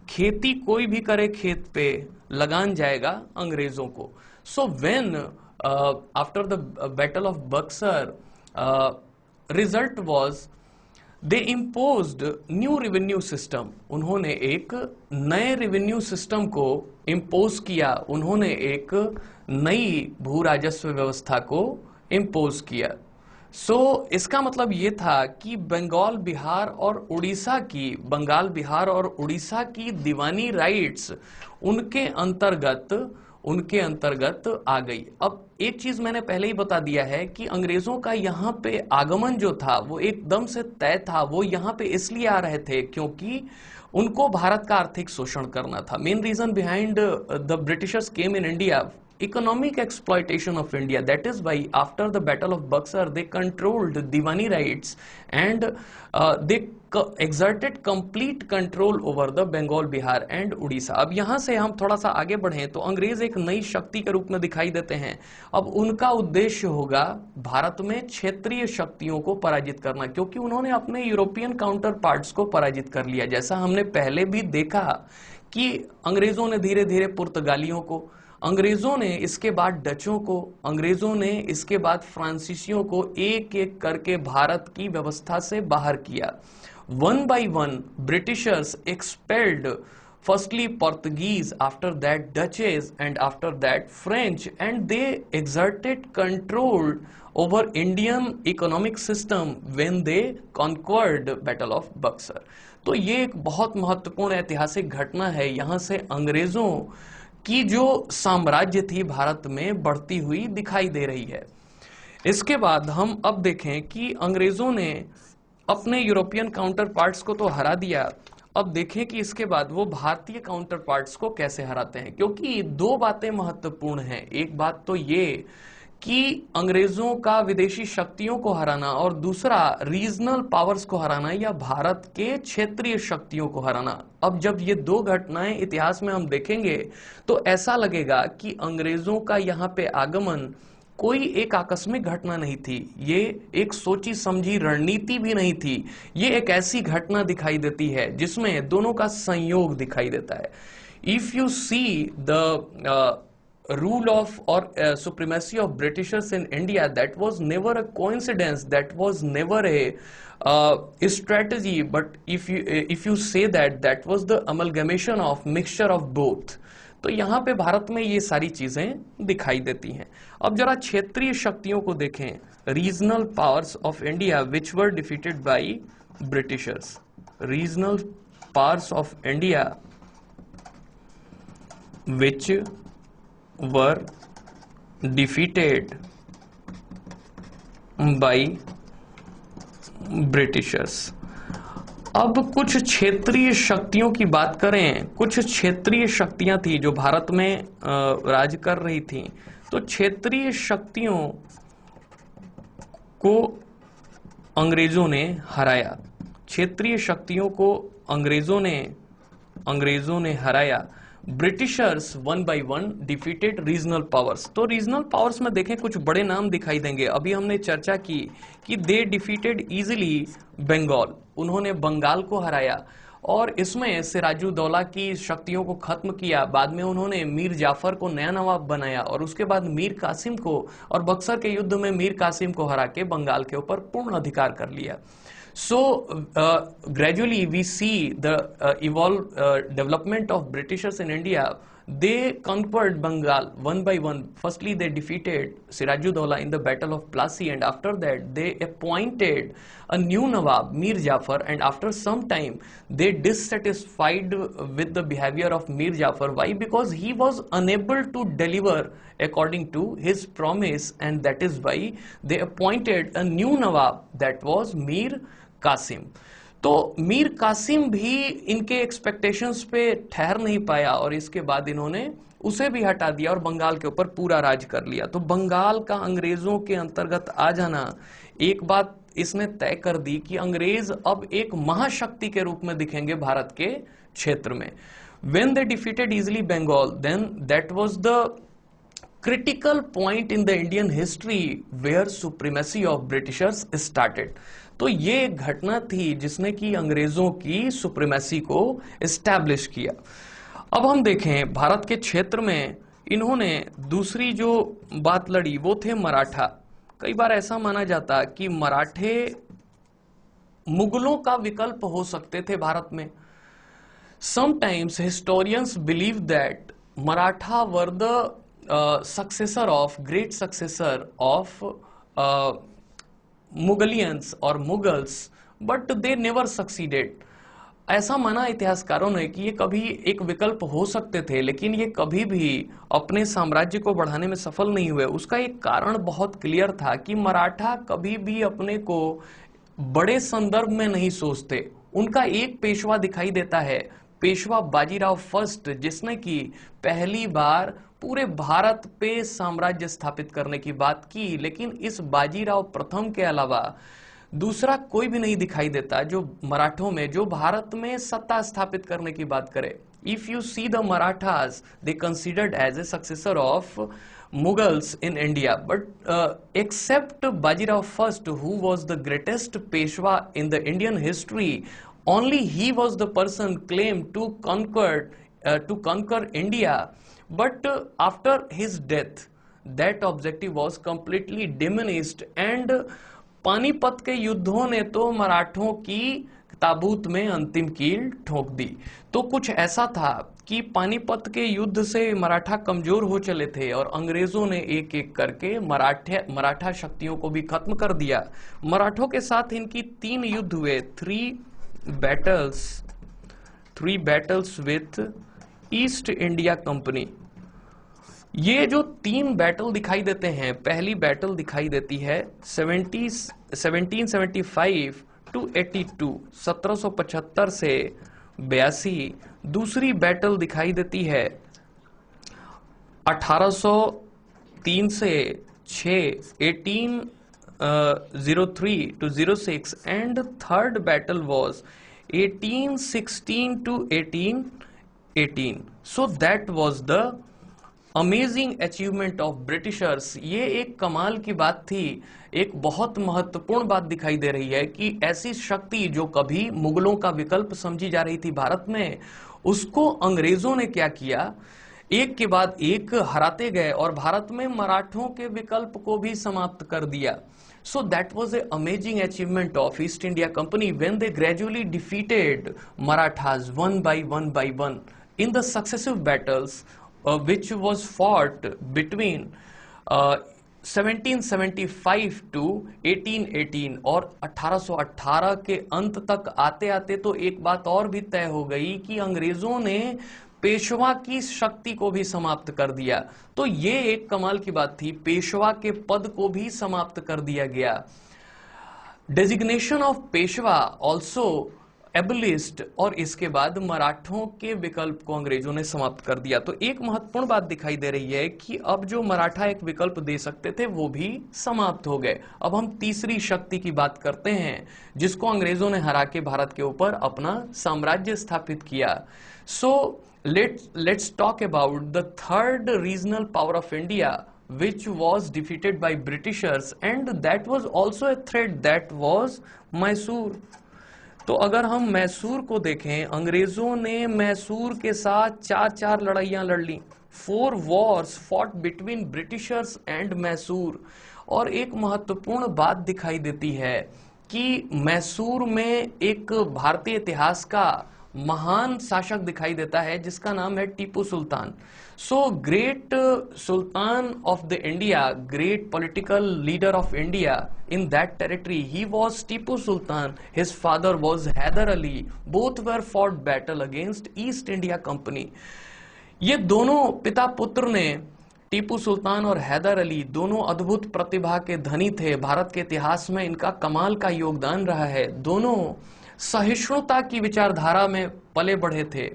A: खेती कोई भी करे खेत पे लगान जाएगा अंग्रेजों को। So when after the battle of Buxar result was they imposed new revenue system. उन्होंने एक नए रेवेन्यू सिस्टम को इम्पोज किया, उन्होंने एक नई भू राजस्व व्यवस्था को इम्पोज किया। इसका मतलब ये था कि बंगाल, बिहार और उड़ीसा की दीवानी राइट्स उनके अंतर्गत आ गई। अब एक चीज मैंने पहले ही बता दिया है कि अंग्रेजों का यहाँ पे आगमन जो था वो एकदम से तय था। वो यहाँ पे इसलिए आ रहे थे क्योंकि उनको भारत का आर्थिक शोषण करना था। Main reason behind the Britishers came in India, economic exploitation of India. That is why after the Battle of Buxar they controlled Diwani rights and they exerted complete control over the Bengal, Bihar and Odisha. अब यहाँ से हम थोड़ा सा आगे बढ़ें तो अंग्रेज एक नई शक्ति के रूप में दिखाई देते हैं। अब उनका उद्देश्य होगा भारत में क्षेत्रीय शक्तियों को पराजित करना, क्योंकि उन्होंने अपने यूरोपियन काउंटर पार्ट्स को पराजित कर लिया। जैसा हमने पहले भी देखा कि अंग्रेजों ने धीरे धीरे पुर्तगालियों को, अंग्रेजों ने इसके बाद डचों को, अंग्रेजों ने इसके बाद फ्रांसीसियों को एक एक करके भारत की व्यवस्था से बाहर किया। One by one Britishers expelled firstly Portuguese, after that Dutches and after that French, and they exerted control over Indian economic system when they conquered battle of Buxar. तो ये एक बहुत महत्वपूर्ण ऐतिहासिक घटना है। यहां से अंग्रेजों की जो साम्राज्य थी भारत में बढ़ती हुई दिखाई दे रही है। इसके बाद हम अब देखें कि अंग्रेजों ने अपने यूरोपियन काउंटर पार्ट्स को तो हरा दिया, अब देखें कि इसके बाद वो भारतीय काउंटर पार्ट्स को कैसे हराते हैं, क्योंकि दो बातें महत्वपूर्ण हैं। एक बात तो ये कि अंग्रेजों का विदेशी शक्तियों को हराना और दूसरा रीजनल पावर्स को हराना या भारत के क्षेत्रीय शक्तियों को हराना। अब जब ये दो घटनाएं इतिहास में हम देखेंगे तो ऐसा लगेगा कि अंग्रेजों का यहाँ पे आगमन कोई एक आकस्मिक घटना नहीं थी, ये एक सोची समझी रणनीति भी नहीं थी। ये एक ऐसी घटना दिखाई देती है जिसमें दोनों का संयोग दिखाई देता है। If you see the rule of or supremacy of Britishers in India, that was never a coincidence, that was never a strategy, but if you say that was the amalgamation of mixture of both। तो यहाँ पे भारत में ये सारी चीजें दिखाई देती हैं। अब जरा क्षेत्रीय शक्तियों को देखें, regional powers of India which were defeated by Britishers. Regional powers of India which were defeated by Britishers। अब कुछ क्षेत्रीय शक्तियों की बात करें, कुछ क्षेत्रीय शक्तियां थी जो भारत में राज कर रही थी। तो क्षेत्रीय शक्तियों को अंग्रेजों ने हराया। क्षेत्रीय शक्तियों को अंग्रेजों ने हराया। Britishers one by one defeated regional powers. तो रीजनल पावर्स में देखें कुछ बड़े नाम दिखाई देंगे। अभी हमने चर्चा की कि दे डिफीटेड इजिली बंगाल, उन्होंने बंगाल को हराया और इसमें सिराजुद्दौला की शक्तियों को खत्म किया। बाद में उन्होंने मीर जाफर को नया नवाब बनाया और उसके बाद मीर कासिम को, और बक्सर के युद्ध में मीर कासिम को हरा के बंगाल के ऊपर पूर्ण अधिकार कर लिया। So gradually we see the development of Britishers in India. They conquered Bengal one by one. Firstly, they defeated Sirajuddaulah in the Battle of Plassey, and after that, they appointed a new Nawab, Mir Jafar. And after some time, they dissatisfied with the behavior of Mir Jafar. Why? Because he was unable to deliver according to his promise, and that is why they appointed a new Nawab, that was Mir Qasim. तो मीर कासिम भी इनके expectations पे ठहर नहीं पाया और इसके बाद इन्होंने उसे भी हटा दिया और बंगाल के ऊपर पूरा राज कर लिया। तो बंगाल का अंग्रेजों के अंतर्गत आ जाना एक बात इसने तय कर दी कि अंग्रेज अब एक महाशक्ति के रूप में दिखेंगे भारत के क्षेत्र में। When they defeated easily Bengal, then that was the critical point in the Indian history where supremacy of Britishers started. तो ये एक घटना थी जिसने कि अंग्रेजों की सुप्रीमेसी को एस्टैब्लिश किया। अब हम देखें भारत के क्षेत्र में इन्होंने दूसरी जो बात लड़ी वो थे मराठा। कई बार ऐसा माना जाता कि मराठे मुगलों का विकल्प हो सकते थे भारत में। Sometimes historians believe that Maratha were the great successor of Mughalians or Mughals, but they never succeeded. ऐसा माना इतिहासकारों ने कि ये कभी एक विकल्प हो सकते थे, लेकिन ये कभी भी अपने साम्राज्य को बढ़ाने में सफल नहीं हुए। उसका एक कारण बहुत क्लियर था कि मराठा कभी भी अपने को बड़े संदर्भ में नहीं सोचते। उनका एक पेशवा दिखाई देता है, पेशवा बाजीराव फर्स्ट, जिसने कि पहली बार पूरे भारत पे साम्राज्य स्थापित करने की बात की। लेकिन इस बाजीराव प्रथम के अलावा दूसरा कोई भी नहीं दिखाई देता जो मराठों में, जो भारत में सत्ता स्थापित करने की बात करे। If you see the Marathas, they considered as a successor of Mughals in India, but except Bajirao I, who was the greatest Peshwa in the Indian history, only he was the person claimed to conquer India. But after his death, that objective was completely diminished, and Panipat के युद्धों ने तो मराठों की ताबूत में अंतिम कील ठोक दी। तो कुछ ऐसा था कि पानीपत के युद्ध से मराठा कमजोर हो चले थे और अंग्रेजों ने एक एक करके मराठा शक्तियों को भी खत्म कर दिया। मराठों के साथ इनकी 3 युद्ध हुए, 3 battles with east India Company. ये जो 3 बैटल दिखाई देते हैं, पहली बैटल दिखाई देती है 1775 टू 82, 1775 से 82। दूसरी बैटल दिखाई देती है 1803 से 6, 1803 to 06, and third battle was 1816 to 1818. So that was the amazing achievement of Britishers. ये एक कमाल की बात थी, एक बहुत महत्वपूर्ण बात दिखाई दे रही है कि ऐसी शक्ति जो कभी मुगलों का विकल्प समझी जा रही थी भारत में, उसको अंग्रेजों ने क्या किया, एक के बाद एक हराते गए और भारत में मराठों के विकल्प को भी समाप्त कर दिया। So that was an amazing achievement of East India Company when they gradually defeated Marathas one by one in the successive battles which was fought between 1775 to 1818 और 1818 के अंत तक आते आते तो एक बात और भी तय हो गई कि अंग्रेजों ने पेशवा की शक्ति को भी समाप्त कर दिया। तो ये एक कमाल की बात थी, पेशवा के पद को भी समाप्त कर दिया गया। डेजिग्नेशन ऑफ पेशवा ऑल्सो एबलिस्ट और इसके बाद मराठों के विकल्प को अंग्रेजों ने समाप्त कर दिया। तो एक महत्वपूर्ण बात दिखाई दे रही है कि अब जो मराठा एक विकल्प दे सकते थे वो भी समाप्त हो गए। अब हम तीसरी शक्ति की बात करते हैं जिसको अंग्रेजों ने हरा के भारत के ऊपर अपना साम्राज्य स्थापित किया। सो let's talk about the third regional power of India which was defeated by Britishers and that was also a threat, that was Mysore. तो अगर हम मैसूर को देखें, अंग्रेजों ने मैसूर के साथ चार लड़ाइयां लड़ ली। 4 wars fought between Britishers and Mysore. और एक महत्वपूर्ण बात दिखाई देती है कि मैसूर में एक भारतीय इतिहास का महान शासक दिखाई देता है जिसका नाम है Tipu Sultan. So great sultan of the India, great political leader of India in that territory, he was Tipu Sultan, his father was Hyder Ali, both were fought battle against East India Company. ये दोनों पिता पुत्र ने, टीपू सुल्तान और हैदर अली, दोनों अद्भुत प्रतिभा के धनी थे। भारत के इतिहास में इनका कमाल का योगदान रहा है। दोनों सहिष्णुता की विचारधारा में पले बढ़े थे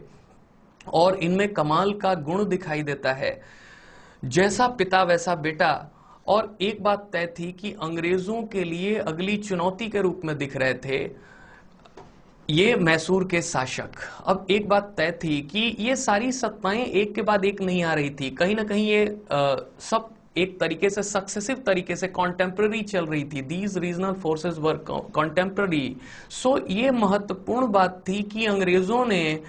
A: और इनमें कमाल का गुण दिखाई देता है, जैसा पिता वैसा बेटा। और एक बात तय थी कि अंग्रेजों के लिए अगली चुनौती के रूप में दिख रहे थे ये मैसूर के शासक। अब एक बात तय थी कि ये सारी सत्ताएं एक के बाद एक नहीं आ रही थी, कहीं ना कहीं ये सब एक तरीके से सक्सेसिव तरीके से कॉन्टेम्पररी चल रही थी। These regional forces were contemporary. So ये महत्वपूर्ण बात थी कि अंग्रेजों ने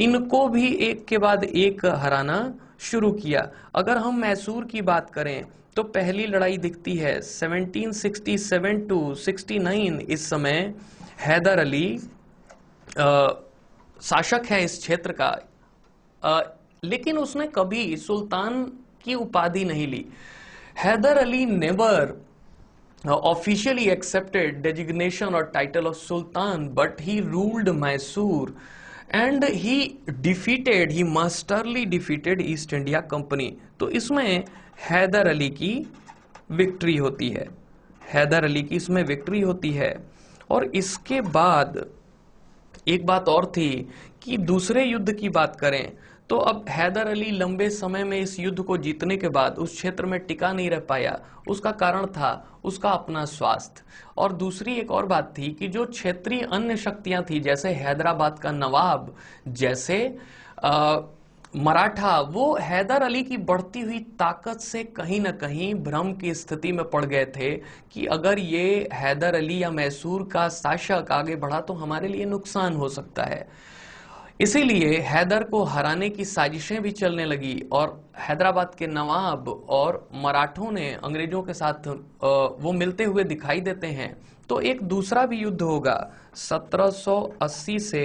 A: इनको भी एक के बाद एक हराना शुरू किया। अगर हम मैसूर की बात करें तो पहली लड़ाई दिखती है 1767 to 69। इस समय हैदर अली शासक है इस क्षेत्र का, लेकिन उसने कभी सुल्तान की उपाधि नहीं ली। Hyder Ali never officially accepted designation or title of Sultan, but he ruled Mysore and he masterly defeated East India Company। तो इसमें हैदर अली की विक्ट्री होती है, हैदर अली की इसमें विक्ट्री होती है। और इसके बाद एक बात और थी कि दूसरे युद्ध की बात करें तो अब हैदर अली लंबे समय में इस युद्ध को जीतने के बाद उस क्षेत्र में टिका नहीं रह पाया। उसका कारण था उसका अपना स्वास्थ्य। और दूसरी एक और बात थी कि जो क्षेत्रीय अन्य शक्तियां थी, जैसे हैदराबाद का नवाब, जैसे मराठा, वो हैदर अली की बढ़ती हुई ताकत से कहीं ना कहीं भ्रम की स्थिति में पड़ गए थे कि अगर ये हैदर अली या मैसूर का शासक आगे बढ़ा तो हमारे लिए नुकसान हो सकता है। इसीलिए हैदर को हराने की साजिशें भी चलने लगी और हैदराबाद के नवाब और मराठों ने अंग्रेजों के साथ वो मिलते हुए दिखाई देते हैं। तो एक दूसरा भी युद्ध होगा 1780 से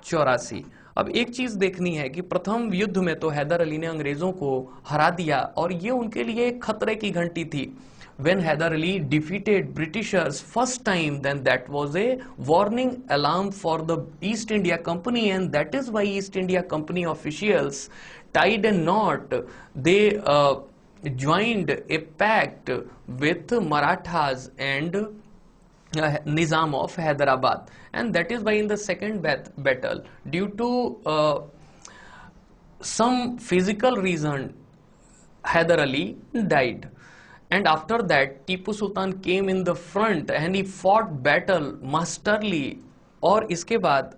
A: 84। अब एक चीज देखनी है कि प्रथम युद्ध में तो हैदर अली ने अंग्रेजों को हरा दिया और ये उनके लिए एक खतरे की घंटी थी। When Hyder Ali defeated Britishers first time, then that was a warning alarm for the East India Company, and that is why East India Company officials tied a knot. They joined a pact with Marathas and Nizam of Hyderabad, and that is why in the second battle, due to some physical reason, Hyder Ali died. And after that, Tipu Sultan came in the front and he fought battle masterly। और इसके बाद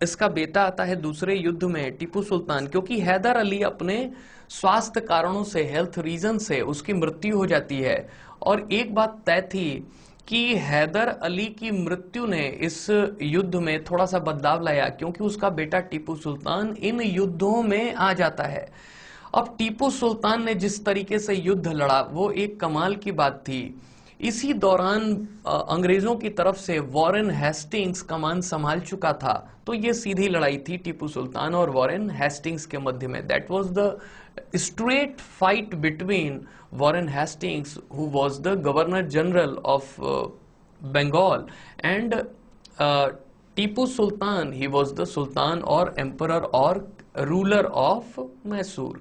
A: इसका बेटा आता है दूसरे युद्ध में टीपू सुल्तान, क्योंकि हैदर अली अपने स्वास्थ्य कारणों से, हेल्थ रीजन से उसकी मृत्यु हो जाती है। और एक बात तय थी कि हैदर अली की मृत्यु ने इस युद्ध में थोड़ा सा बदलाव लाया, क्योंकि उसका बेटा टीपू सुल्तान इन युद्धों में आ जाता है। अब टीपू सुल्तान ने जिस तरीके से युद्ध लड़ा वो एक कमाल की बात थी। इसी दौरान अंग्रेजों की तरफ से वॉरेन हेस्टिंग्स कमान संभाल चुका था। तो ये सीधी लड़ाई थी टीपू सुल्तान और वॉरेन हेस्टिंग्स के मध्य में। That was the straight fight between Warren Hastings, who was the governor general of Bengal, and Tipu Sultan, he was the sultan और एम्परर और ruler of Mysore.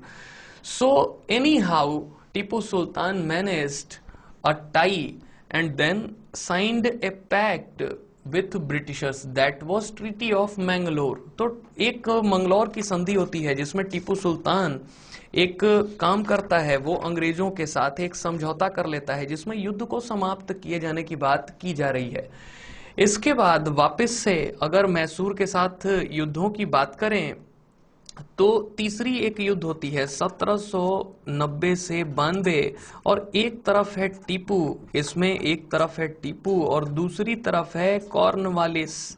A: So anyhow, Tipu Sultan managed a tie and then signed a pact with Britishers, that was treaty of Mangalore. तो एक मंगलौर की संधि होती है जिसमें टीपू सुल्तान एक काम करता है, वो अंग्रेजों के साथ एक समझौता कर लेता है जिसमें युद्ध को समाप्त किए जाने की बात की जा रही है। इसके बाद वापस से अगर मैसूर के साथ युद्धों की बात करें तो तीसरी एक युद्ध होती है 1790 से 92, और एक तरफ है टीपू, इसमें एक तरफ है टीपू और दूसरी तरफ है कॉर्नवालिस।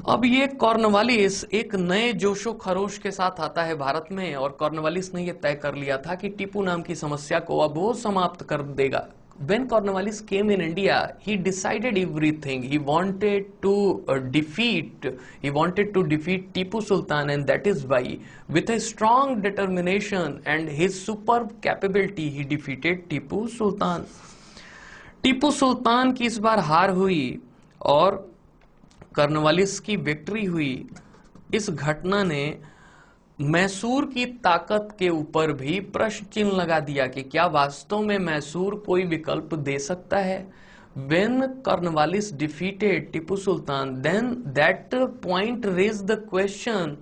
A: अब ये कॉर्नवालिस एक नए जोशो खरोश के साथ आता है भारत में, और कॉर्नवालिस ने यह तय कर लिया था कि टीपू नाम की समस्या को अब वो समाप्त कर देगा। When Cornwallis came in India, he decided everything. He wanted to defeat Tipu Sultan, and that is why, with a strong determination and his superb capability, he defeated Tipu Sultan. Tipu Sultan की इस बार हार हुई और कॉर्नवालिस की victory हुई। इस घटना ने मैसूर की ताकत के ऊपर भी प्रश्न चिन्ह लगा दिया कि क्या वास्तव में मैसूर कोई विकल्प दे सकता है। When Cornwallis defeated Tipu Sultan, then that point raised the question,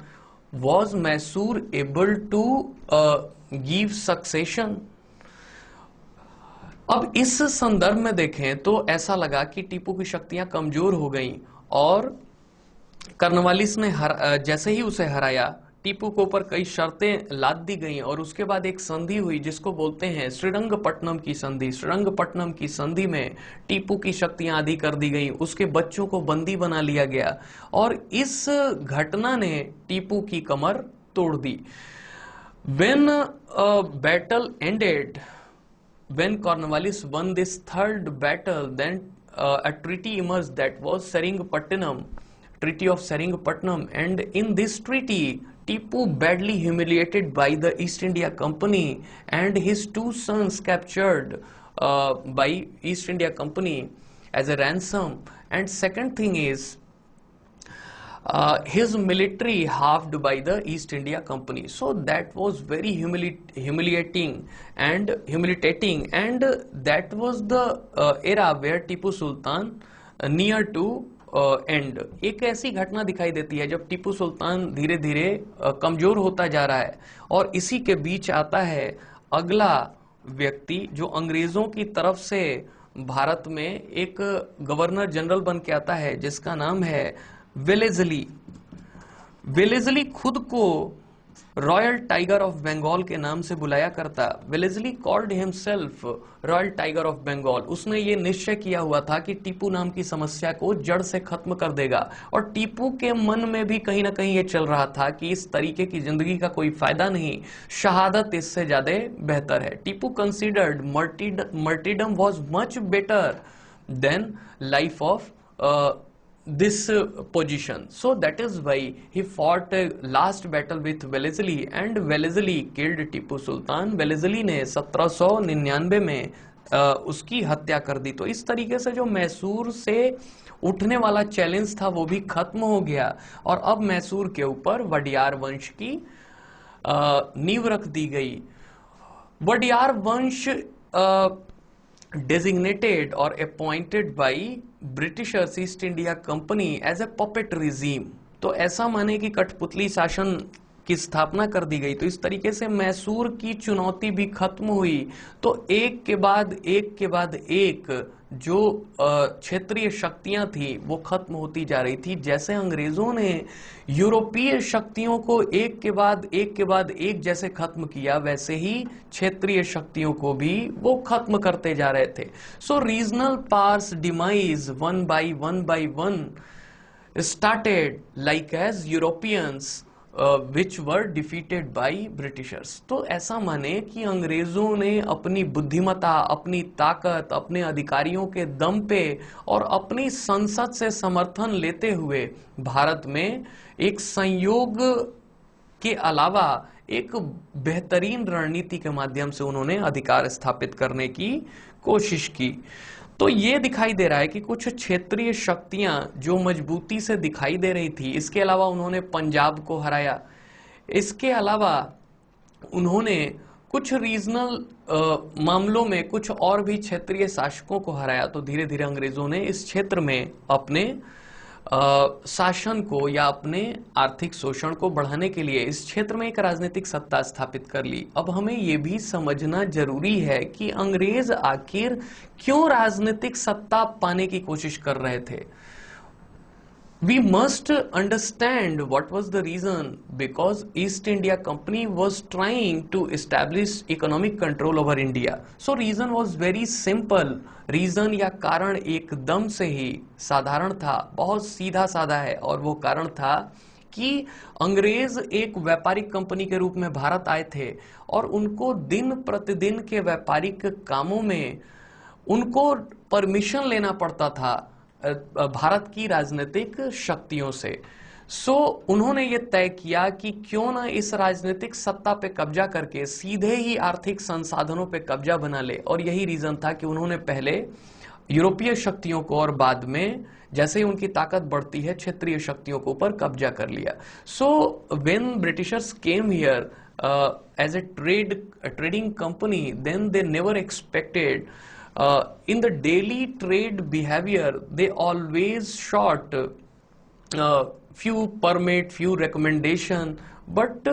A: was Mysore able to give succession? अब इस संदर्भ में देखें तो ऐसा लगा कि टीपू की शक्तियां कमजोर हो गईं और कॉर्नवालिस ने जैसे ही उसे हराया, टीपू के ऊपर कई शर्तें लाद दी गईं और उसके बाद एक संधि हुई जिसको बोलते हैं श्रीरंगपट्टनम की संधि। श्रीरंगपट्टनम की संधि में टीपू की शक्तियां आधी कर दी गईं, उसके बच्चों को बंदी बना लिया गया और इस घटना ने टीपू की कमर तोड़ दी। When a battle ended, when Cornwallis won this third battle, then a treaty emerged, that was Seringapatam, Treaty of Seringapatam, and in this treaty, Tipu, badly humiliated by the East India Company and his two sons captured by East India Company as a ransom, and second thing is his military halved by the East India Company. So that was very humiliating, and that was the era where Tipu Sultan near to and. एक ऐसी घटना दिखाई देती है जब टीपू सुल्तान धीरे धीरे कमजोर होता जा रहा है, और इसी के बीच आता है अगला व्यक्ति जो अंग्रेजों की तरफ से भारत में एक गवर्नर जनरल बन के आता है जिसका नाम है वेलेज़ली। वेलेज़ली खुद को रॉयल टाइगर ऑफ बंगाल के नाम से बुलाया करता। Wellesley called himself royal tiger of Bengal. उसने ये निश्चय किया हुआ था कि टीपू नाम की समस्या को जड़ से खत्म कर देगा, और टीपू के मन में भी कहीं ना कहीं ये चल रहा था कि इस तरीके की जिंदगी का कोई फायदा नहीं, शहादत इससे ज्यादा बेहतर है। Tipu considered martyrdom was much better than life of this position. So that is why he fought a last battle with Wellesley, and Wellesley killed Tipu Sultan. Wellesley ने 1799 में उसकी हत्या कर दी। तो इस तरीके से जो मैसूर से उठने वाला चैलेंज था वो भी खत्म हो गया, और अब मैसूर के ऊपर वडियार वंश की नींव रख दी गई। वडियार वंश designated or appointed by Britishers East India Company as a puppet regime। तो ऐसा माने कि कठपुतली शासन की स्थापना कर दी गई। तो इस तरीके से मैसूर की चुनौती भी खत्म हुई। तो एक के बाद एक जो क्षेत्रीय शक्तियां थी वो खत्म होती जा रही थी। जैसे अंग्रेजों ने यूरोपीय शक्तियों को एक के बाद एक जैसे खत्म किया, वैसे ही क्षेत्रीय शक्तियों को भी वो खत्म करते जा रहे थे। So regional powers demise one by one started like as Europeans which were defeated by Britishers। तो ऐसा माने कि अंग्रेजों ने अपनी बुद्धिमत्ता, अपनी ताकत, अपने अधिकारियों के दम पे और अपनी संसद से समर्थन लेते हुए भारत में एक संयोग के अलावा एक बेहतरीन रणनीति के माध्यम से उन्होंने अधिकार स्थापित करने की कोशिश की। तो ये दिखाई दे रहा है कि कुछ क्षेत्रीय शक्तियां जो मजबूती से दिखाई दे रही थी, इसके अलावा उन्होंने पंजाब को हराया, इसके अलावा उन्होंने कुछ रीजनल मामलों में कुछ और भी क्षेत्रीय शासकों को हराया। तो धीरे धीरे अंग्रेजों ने इस क्षेत्र में अपने शासन को या अपने आर्थिक शोषण को बढ़ाने के लिए इस क्षेत्र में एक राजनीतिक सत्ता स्थापित कर ली। अब हमें यह भी समझना जरूरी है कि अंग्रेज आखिर क्यों राजनीतिक सत्ता पाने की कोशिश कर रहे थे। We must understand what was the reason, because East India Company was trying to establish economic control over India. So reason was very simple. Reason या कारण एकदम से ही साधारण था, बहुत सीधा साधा है, और वो कारण था कि अंग्रेज एक व्यापारिक कंपनी के रूप में भारत आए थे और उनको दिन प्रतिदिन के व्यापारिक कामों में उनको परमिशन लेना पड़ता था भारत की राजनीतिक शक्तियों से। उन्होंने ये तय किया कि क्यों ना इस राजनीतिक सत्ता पे कब्जा करके सीधे ही आर्थिक संसाधनों पे कब्जा बना ले। और यही रीजन था कि उन्होंने पहले यूरोपीय शक्तियों को और बाद में जैसे ही उनकी ताकत बढ़ती है क्षेत्रीय शक्तियों के ऊपर कब्जा कर लिया। When Britishers came here as a trading company, then they never expected in the daily trade behavior, they always sought few permit, few recommendation, but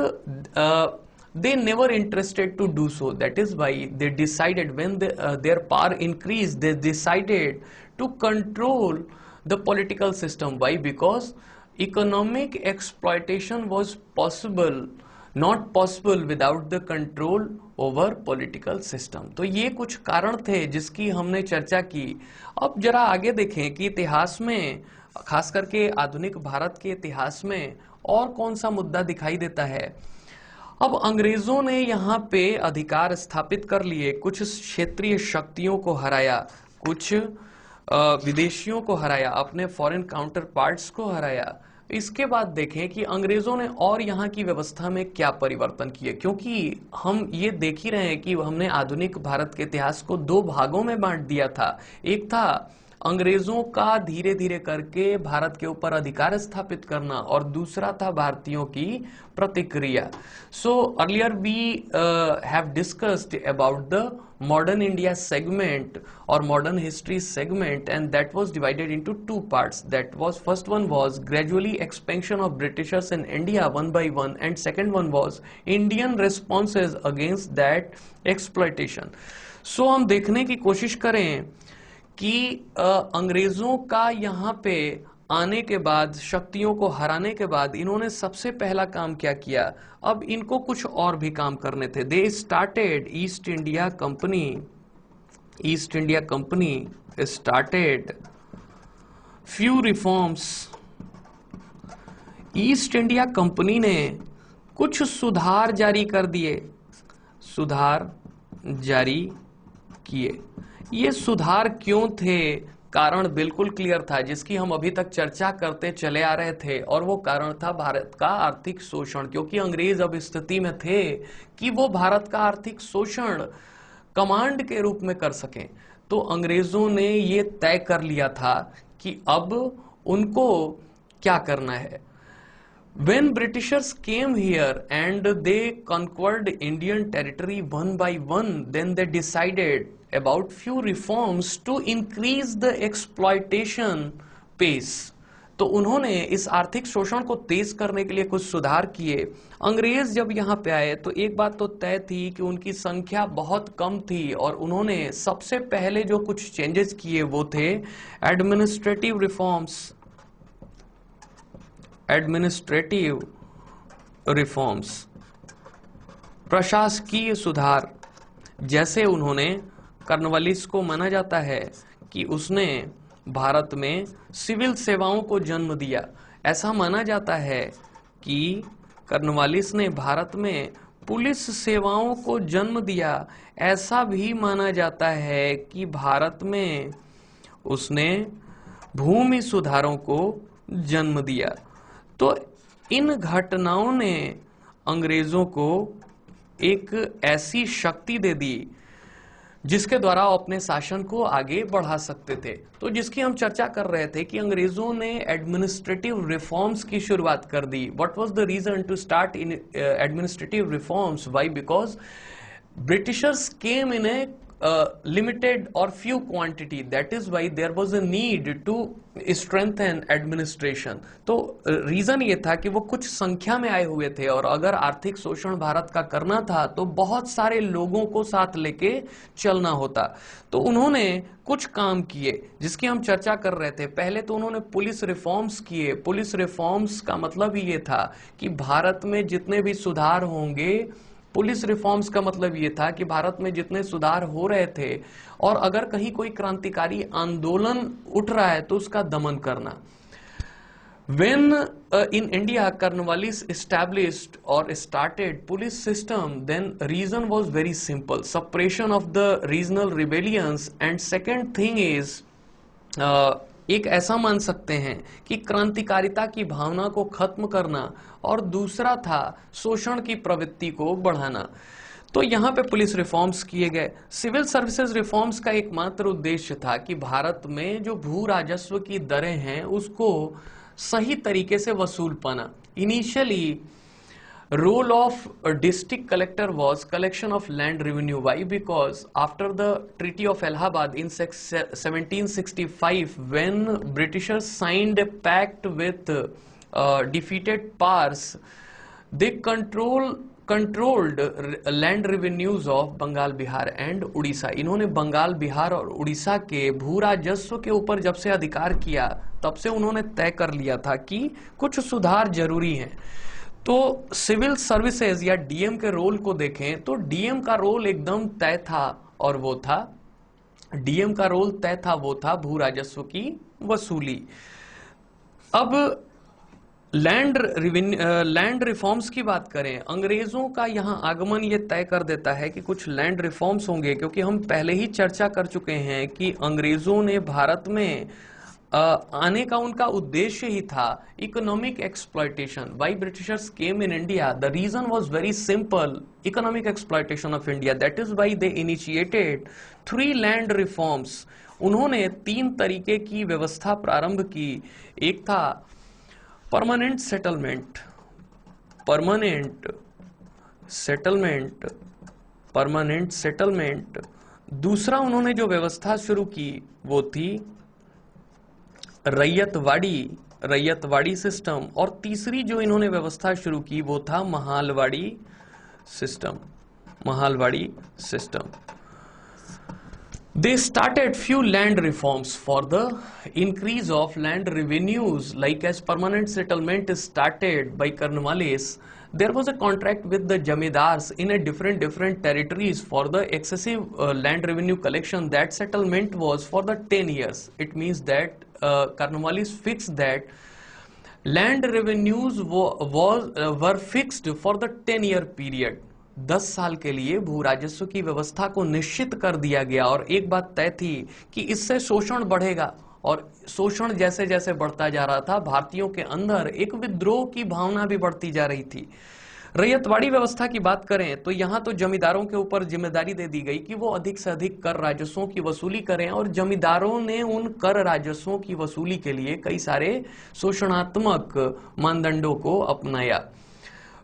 A: they never interested to do so. That is why they decided, when their power increased, they decided to control the political system. Why? Because economic exploitation was possible, not possible without the control over political system. तो ये कुछ कारण थे जिसकी हमने चर्चा की। अब जरा आगे देखें कि इतिहास में, खास करके आधुनिक भारत के इतिहास में और कौन सा मुद्दा दिखाई देता है। अब अंग्रेजों ने यहाँ पे अधिकार स्थापित कर लिए, कुछ क्षेत्रीय शक्तियों को हराया, कुछ विदेशियों को हराया, अपने फॉरेन काउंटर पार्ट्स को हराया। इसके बाद देखें कि अंग्रेजों ने और यहाँ की व्यवस्था में क्या परिवर्तन किए, क्योंकि हम ये देख ही रहे हैं कि हमने आधुनिक भारत के इतिहास को दो भागों में बांट दिया था। एक था अंग्रेजों का धीरे धीरे करके भारत के ऊपर अधिकार स्थापित करना और दूसरा था भारतीयों की प्रतिक्रिया। Earlier we have discussed about the modern India segment or modern history segment, and that was divided into two parts. That was, first one was gradually expansion of Britishers in India one by one, and second one was Indian responses against that exploitation. हम देखने की कोशिश करें कि अंग्रेजों का यहाँ पे आने के बाद, शक्तियों को हराने के बाद इन्होंने सबसे पहला काम क्या किया। अब इनको कुछ और भी काम करने थे। They started east India company started few reforms. East India company ने कुछ सुधार जारी कर दिए, सुधार जारी किए। ये सुधार क्यों थे? कारण बिल्कुल क्लियर था, जिसकी हम अभी तक चर्चा करते चले आ रहे थे, और वो कारण था भारत का आर्थिक शोषण। क्योंकि अंग्रेज अब स्थिति में थे कि वो भारत का आर्थिक शोषण कमांड के रूप में कर सकें। तो अंग्रेजों ने ये तय कर लिया था कि अब उनको क्या करना है। When Britishers came here and they conquered Indian territory one by one, then they decided about few reforms to increase the exploitation pace. तो उन्होंने इस आर्थिक शोषण को तेज करने के लिए कुछ सुधार किए। अंग्रेज जब यहाँ पे आए तो एक बात तो तय थी कि उनकी संख्या बहुत कम थी, और उन्होंने सबसे पहले जो कुछ चेंजेस किए वो थे एडमिनिस्ट्रेटिव रिफॉर्म्स। एडमिनिस्ट्रेटिव रिफॉर्म्स, प्रशासकीय सुधार। जैसे उन्होंने, कॉर्नवालिस को माना जाता है कि उसने भारत में सिविल सेवाओं को जन्म दिया। ऐसा माना जाता है कि कॉर्नवालिस ने भारत में पुलिस सेवाओं को जन्म दिया। ऐसा भी माना जाता है कि भारत में उसने भूमि सुधारों को जन्म दिया। तो इन घटनाओं ने अंग्रेजों को एक ऐसी शक्ति दे दी जिसके द्वारा वो अपने शासन को आगे बढ़ा सकते थे। तो जिसकी हम चर्चा कर रहे थे कि अंग्रेजों ने एडमिनिस्ट्रेटिव रिफॉर्म्स की शुरुआत कर दी। What was the reason to start in administrative reforms? Why? Because Britishers came in a limited or few quantity. That is why there was a need to strengthen administration. तो reason ये था कि वो कुछ संख्या में आए हुए थे और अगर आर्थिक शोषण भारत का करना था तो बहुत सारे लोगों को साथ लेके चलना होता। तो उन्होंने कुछ काम किए जिसकी हम चर्चा कर रहे थे। पहले तो उन्होंने पुलिस रिफॉर्म्स किए। पुलिस रिफॉर्म्स का मतलब ये था कि भारत में जितने भी सुधार होंगे, पुलिस रिफॉर्म्स का मतलब यह था कि भारत में जितने सुधार हो रहे थे और अगर कहीं कोई क्रांतिकारी आंदोलन उठ रहा है तो उसका दमन करना। When in India Cornwallis established or started police system, then reason was very simple: suppression of the regional rebellions, and second thing is एक ऐसा मान सकते हैं कि क्रांतिकारिता की भावना को खत्म करना, और दूसरा था शोषण की प्रवृत्ति को बढ़ाना। तो यहां पे पुलिस रिफॉर्म्स किए गए। सिविल सर्विसेज रिफॉर्म्स का एकमात्र उद्देश्य था कि भारत में जो भू राजस्व की दरें हैं उसको सही तरीके से वसूल पाना। Initially role of a district collector was collection of land revenue. Why? Because after the Treaty of Allahabad in 1765, when Britishers signed a pact with defeated powers, they controlled land revenues of Bengal, Bihar and Orissa. इन्होंने बंगाल, बिहार और उड़ीसा के भू राजस्व के ऊपर जब से अधिकार किया तब से उन्होंने तय कर लिया था कि कुछ सुधार जरूरी हैं। तो सिविल सर्विसेज या डीएम के रोल को देखें तो डीएम का रोल एकदम तय था, और वो था डीएम का रोल तय था, वो था भू राजस्व की वसूली। अब लैंड रिफॉर्म्स की बात करें, अंग्रेजों का यहां आगमन ये तय कर देता है कि कुछ लैंड रिफॉर्म्स होंगे, क्योंकि हम पहले ही चर्चा कर चुके हैं कि अंग्रेजों ने भारत में आने का उनका उद्देश्य ही था economic exploitation. Why Britishers came in India? The reason was very simple, economic exploitation of India. That is why they initiated 3 land reforms. उन्होंने 3 तरीके की व्यवस्था प्रारंभ की। एक था परमानेंट सेटलमेंट, परमानेंट सेटलमेंट। दूसरा उन्होंने जो व्यवस्था शुरू की वो थी रैयतवाड़ी सिस्टम, और तीसरी जो इन्होंने व्यवस्था शुरू की वो था Mahalwari system. They started few land reforms for the increase of land revenues, like as permanent settlement is started by Cornwallis. There was a contract with the jamidars in a different territories for the excessive land revenue collection. That settlement was for the 10 years. It means that Cornwallis fixed that land revenues were fixed for the 10-year period. 10 साल के लिए भू राजस्व की व्यवस्था को निश्चित कर दिया गया, और एक बात तय थी कि इससे शोषण बढ़ेगा, और शोषण जैसे जैसे बढ़ता जा रहा था भारतीयों के अंदर एक विद्रोह की भावना भी बढ़ती जा रही थी। रैयतवाड़ी व्यवस्था की बात करें तो यहां तो जमींदारों के ऊपर जिम्मेदारी दे दी गई कि वो अधिक से अधिक कर राजस्वों की वसूली करें, और जमींदारों ने उन कर राजस्वों की वसूली के लिए कई सारे शोषणात्मक मानदंडों को अपनाया।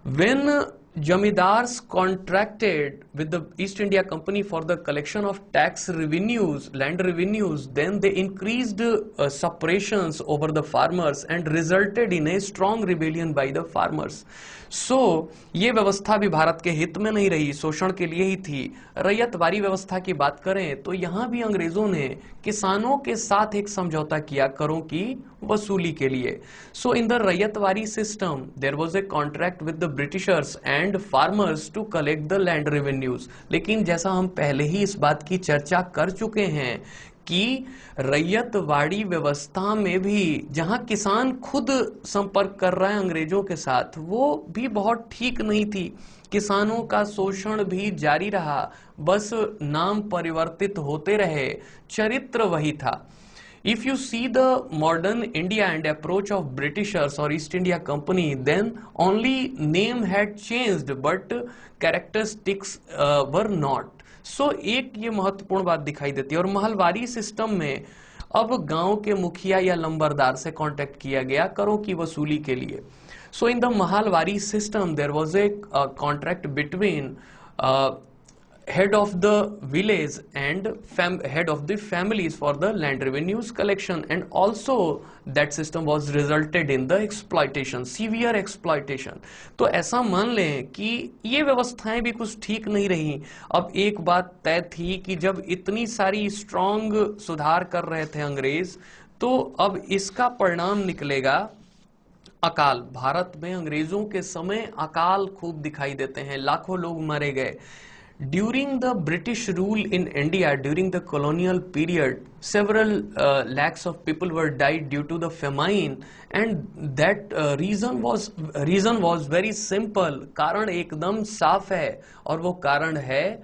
A: When Jamidars contracted with the East India Company for the collection of tax revenues, land revenues, then they increased suppressions over the farmers and resulted in a strong rebellion by the farmers. So, ये व्यवस्था भी भारत के हित में नहीं रही, शोषण के लिए ही थी। रैयतवाड़ी व्यवस्था की बात करें तो यहां भी अंग्रेजों ने किसानों के साथ एक समझौता किया करों की वसूली के लिए। So, in the ryotwari system, there was a contract with the Britishers and farmers to collect the land revenues. लेकिन जैसा हम पहले ही इस बात की चर्चा कर चुके हैं कि रैयतवाड़ी व्यवस्था में भी जहां किसान खुद संपर्क कर रहा है अंग्रेजों के साथ, वो भी बहुत ठीक नहीं थी। किसानों का शोषण भी जारी रहा, बस नाम परिवर्तित होते रहे, चरित्र वही था। If you see the modern India and approach of Britishers or East India Company, then only name had changed, but characteristics were not. So एक ये महत्वपूर्ण बात दिखाई देती है। और महलवाड़ी सिस्टम में अब गांव के मुखिया या लंबरदार से कांटेक्ट किया गया करों की वसूली के लिए। So in the Mahalwari system, there was a contract between head of the village and head of the families for the land revenues collection, and also that system was resulted in the exploitation, severe exploitation. तो ऐसा मान लें कि ये व्यवस्थाएं भी कुछ ठीक नहीं रही। अब एक बात तय थी कि जब इतनी सारी स्ट्रांग सुधार कर रहे थे अंग्रेज, तो अब इसका परिणाम निकलेगा अकाल। भारत में अंग्रेजों के समय अकाल खूब दिखाई देते हैं, लाखों लोग मारे गए। During the British rule in India, during the colonial period, several lakhs of people were died due to the famine, and that reason was very simple. कारण एकदम साफ है, और वो कारण है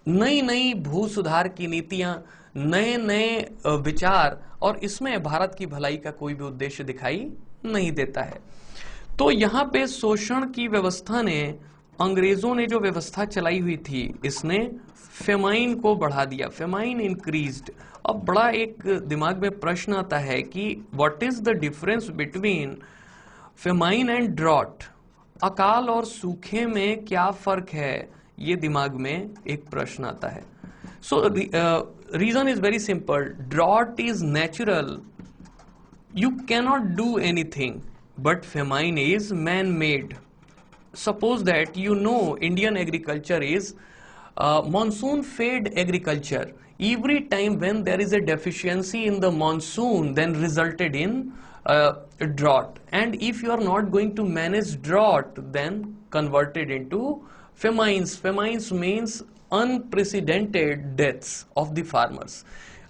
A: नई नई भू सुधार की नीतियां, नए नए विचार, और इसमें भारत की भलाई का कोई भी उद्देश्य दिखाई नहीं देता है। तो यहां पे शोषण की व्यवस्था ने, अंग्रेजों ने जो व्यवस्था चलाई हुई थी, इसने फेमाइन को बढ़ा दिया, फेमाइन इंक्रीज्ड। अब बड़ा एक दिमाग में प्रश्न आता है कि what is the difference between famine and drought, अकाल और सूखे में क्या फर्क है, ये दिमाग में एक प्रश्न आता है। So reason is very simple, drought is natural, you cannot do anything, but famine is man-made. Suppose that you know Indian agriculture is monsoon-fed agriculture. Every time when there is a deficiency in the monsoon, then resulted in drought. And if you are not going to manage drought, then converted into famines. Famines means unprecedented deaths of the farmers.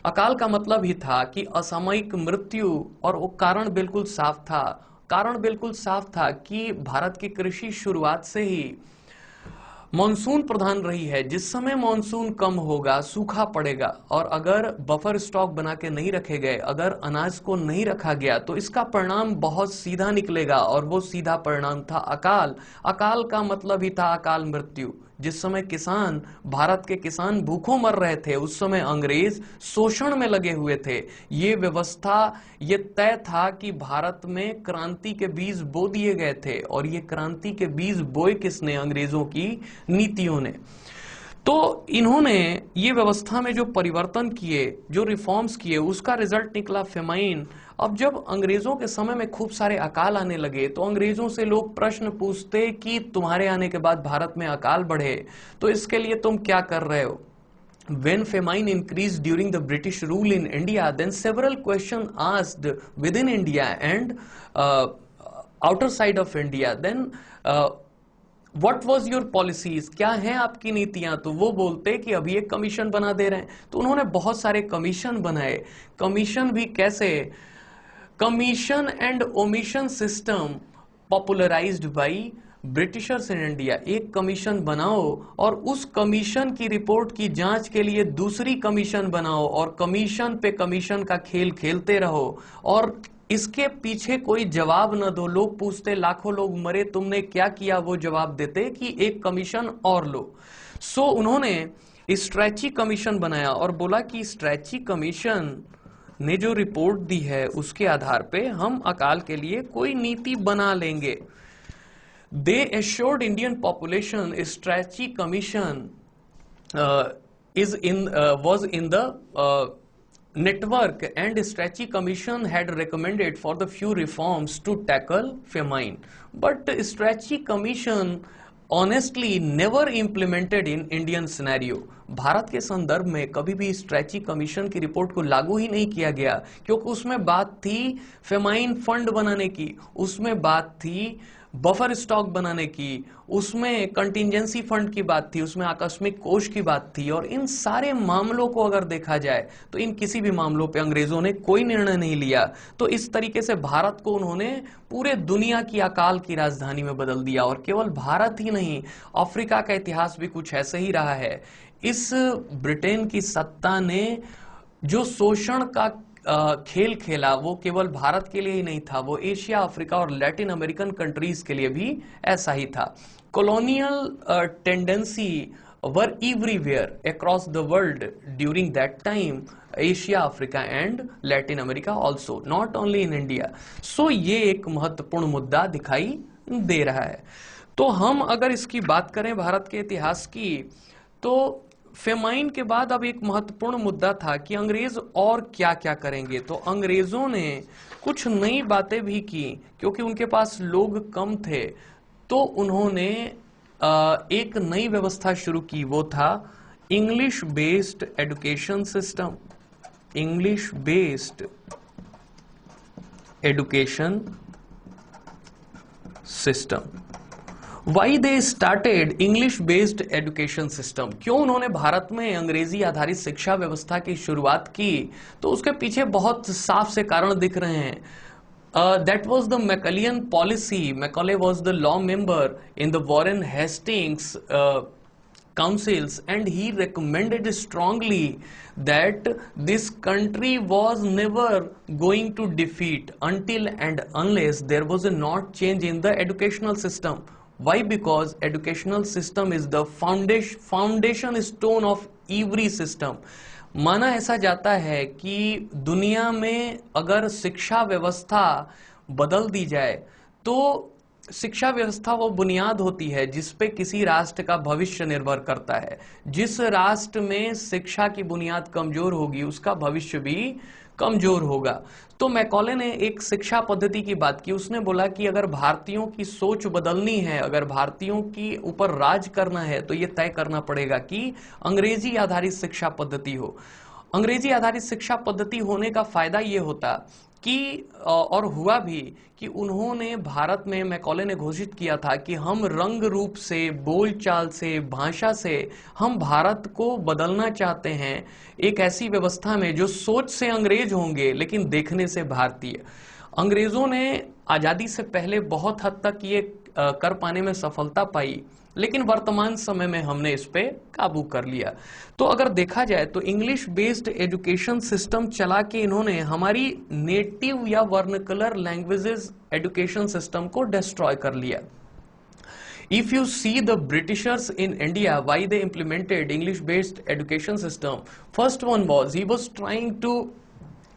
A: अकाल का मतलब ही था कि असामयिक मृत्यु, और वो कारण बिल्कुल साफ था। कारण बिल्कुल साफ था कि भारत की कृषि शुरुआत से ही मॉनसून प्रधान रही है। जिस समय मॉनसून कम होगा, सूखा पड़ेगा, और अगर बफर स्टॉक बना के नहीं रखे गए, अगर अनाज को नहीं रखा गया, तो इसका परिणाम बहुत सीधा निकलेगा, और वो सीधा परिणाम था अकाल। अकाल का मतलब ही था अकाल मृत्यु। जिस समय किसान, भारत के किसान भूखों मर रहे थे, उस समय अंग्रेज शोषण में लगे हुए थे। ये व्यवस्था, ये तय था कि भारत में क्रांति के बीज बो दिए गए थे, और ये क्रांति के बीज बोए किसने? अंग्रेजों की नीतियों ने। तो इन्होंने ये व्यवस्था में जो परिवर्तन किए, जो रिफॉर्म्स किए, उसका रिजल्ट निकला फेमाइन। अब जब अंग्रेजों के समय में खूब सारे अकाल आने लगे, तो अंग्रेजों से लोग प्रश्न पूछते कि तुम्हारे आने के बाद भारत में अकाल बढ़े, तो इसके लिए तुम क्या कर रहे हो? When famine increased during the British rule in India, then several questions asked within India and outer side of India. Then what was your policies, क्या हैं आपकी नीतियां? तो वो बोलते कि अभी एक कमीशन बना दे रहे हैं। तो उन्होंने बहुत सारे कमीशन बनाए। कमीशन भी कैसे? Commission and omission system popularised bye Britishers in India. एक कमीशन बनाओ, और उस कमीशन की रिपोर्ट की जांच के लिए दूसरी कमीशन बनाओ, और कमीशन पे कमीशन का खेल खेलते रहो, और इसके पीछे कोई जवाब न दो। लोग पूछते, लाखों लोग मरे, तुमने क्या किया? वो जवाब देते कि एक कमीशन और लो। सो उन्होंने स्ट्रैची कमीशन बनाया, और बोला कि स्ट्रैची कमीशन ने जो रिपोर्ट दी है, उसके आधार पे हम अकाल के लिए कोई नीति बना लेंगे। They assured Indian population Strachey commission was in the network, and Strachey Commission had recommended for the few reforms to tackle famine, but Strachey Commission honestly never implemented in Indian scenario. Bharat के संदर्भ में कभी भी स्ट्रैची commission की report को लागू ही नहीं किया गया, क्योंकि उसमें बात थी फेमाइन फंड बनाने की, उसमें बात थी बफर स्टॉक बनाने की, उसमें कंटिजेंसी फंड की बात थी, उसमें आकस्मिक कोष की बात थी। और इन सारे मामलों को अगर देखा जाए, तो इन किसी भी मामलों पे अंग्रेजों ने कोई निर्णय नहीं लिया। तो इस तरीके से भारत को उन्होंने पूरे दुनिया की अकाल की राजधानी में बदल दिया। और केवल भारत ही नहीं, अफ्रीका का इतिहास भी कुछ ऐसे ही रहा है। इस ब्रिटेन की सत्ता ने जो शोषण का खेल खेला, वो केवल भारत के लिए ही नहीं था, वो एशिया, अफ्रीका और लैटिन अमेरिकन कंट्रीज के लिए भी ऐसा ही था। colonial tendency were everywhere across the world during that time, Asia, Africa and Latin America also, not only in India. So ये एक महत्वपूर्ण मुद्दा दिखाई दे रहा है। तो हम अगर इसकी बात करें भारत के इतिहास की, तो फेमाइन के बाद अब एक महत्वपूर्ण मुद्दा था कि अंग्रेज और क्या क्या करेंगे। तो अंग्रेजों ने कुछ नई बातें भी की, क्योंकि उनके पास लोग कम थे। तो उन्होंने एक नई व्यवस्था शुरू की, वो था English based education system. English based education system. Y they started English based education system, क्यों उन्होंने भारत में अंग्रेजी आधारित शिक्षा व्यवस्था की शुरुआत की? तो उसके पीछे बहुत साफ से कारण दिख रहे हैं। That was the Macaulay policy. Macaulay was the law member in the Warren Hastings councils, and he recommended strongly that this country was never going to defeat until and unless there was a not change in the educational system. Why? Because educational system is the foundation stone of every system. माना ऐसा जाता है कि दुनिया में अगर शिक्षा व्यवस्था बदल दी जाए तो शिक्षा व्यवस्था वो बुनियाद होती है जिस पे किसी राष्ट्र का भविष्य निर्भर करता है। जिस राष्ट्र में शिक्षा की बुनियाद कमजोर होगी उसका भविष्य भी कमजोर होगा। तो मैकॉले ने एक शिक्षा पद्धति की बात की। उसने बोला कि अगर भारतीयों की सोच बदलनी है, अगर भारतीयों की ऊपर राज करना है, तो ये तय करना पड़ेगा कि अंग्रेजी आधारित शिक्षा पद्धति हो। अंग्रेजी आधारित शिक्षा पद्धति होने का फायदा ये होता कि और हुआ भी कि उन्होंने भारत में, मैकॉले ने घोषित किया था कि हम रंग रूप से, बोलचाल से, भाषा से हम भारत को बदलना चाहते हैं एक ऐसी व्यवस्था में जो सोच से अंग्रेज होंगे लेकिन देखने से भारतीय। अंग्रेजों ने आजादी से पहले बहुत हद तक ये कर पाने में सफलता पाई, लेकिन वर्तमान समय में हमने इस पे काबू कर लिया। तो अगर देखा जाए तो इंग्लिश बेस्ड एजुकेशन सिस्टम चला के इन्होंने हमारी नेटिव या वर्नाकुलर लैंग्वेजेस एजुकेशन सिस्टम को डिस्ट्रॉय कर लिया। If you see the Britishers in India, why they implemented English based education system, first one was he was trying to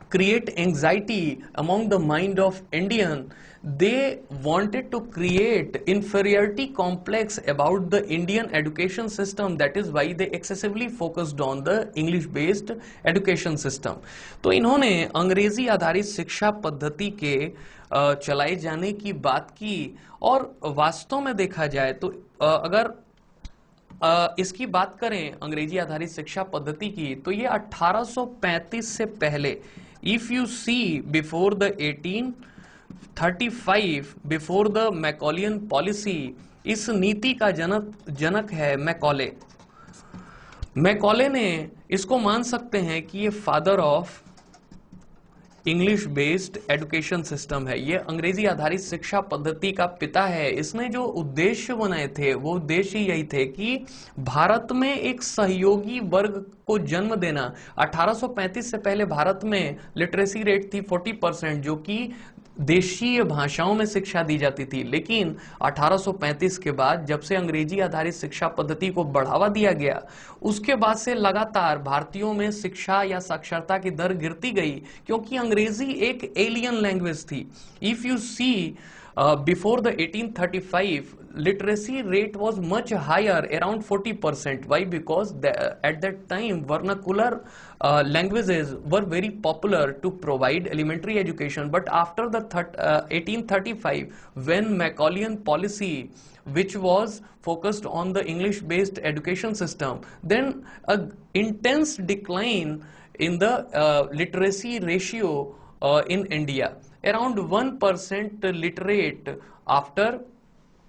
A: create anxiety among the mind of Indian. They wanted to create inferiority complex about the Indian education system. That is why they excessively focused on the English based education system. तो इन्होंने अंग्रेजी आधारित शिक्षा पद्धति के चलाए जाने की बात की। और वास्तव में देखा जाए तो अगर इसकी बात करें अंग्रेजी आधारित शिक्षा पद्धति की, तो ये 1835 से पहले, if you see before the 1835, before the Macaulayan policy, इस नीति का जनक है मैकॉले। मैकॉले ने इसको मान सकते हैं कि ये father of English based education system है, ये अंग्रेजी आधारित शिक्षा पद्धति का पिता है। इसने जो उद्देश्य बनाए थे वो उद्देश्य यही थे कि भारत में एक सहयोगी वर्ग को जन्म देना। 1835 से पहले भारत में लिटरेसी रेट थी 40%, जो कि देशीय भाषाओं में शिक्षा दी जाती थी। लेकिन 1835 के बाद जब से अंग्रेजी आधारित शिक्षा पद्धति को बढ़ावा दिया गया, उसके बाद से लगातार भारतीयों में शिक्षा या साक्षरता की दर गिरती गई, क्योंकि अंग्रेजी एक एलियन लैंग्वेज थी। If you see before the 1835 literacy rate was much higher, around 40%. Why? Because at that time vernacular languages were very popular to provide elementary education. But after the 1835, when Macaulay's policy, which was focused on the English based education system, then a intense decline in the literacy ratio in India. Around 1% literate after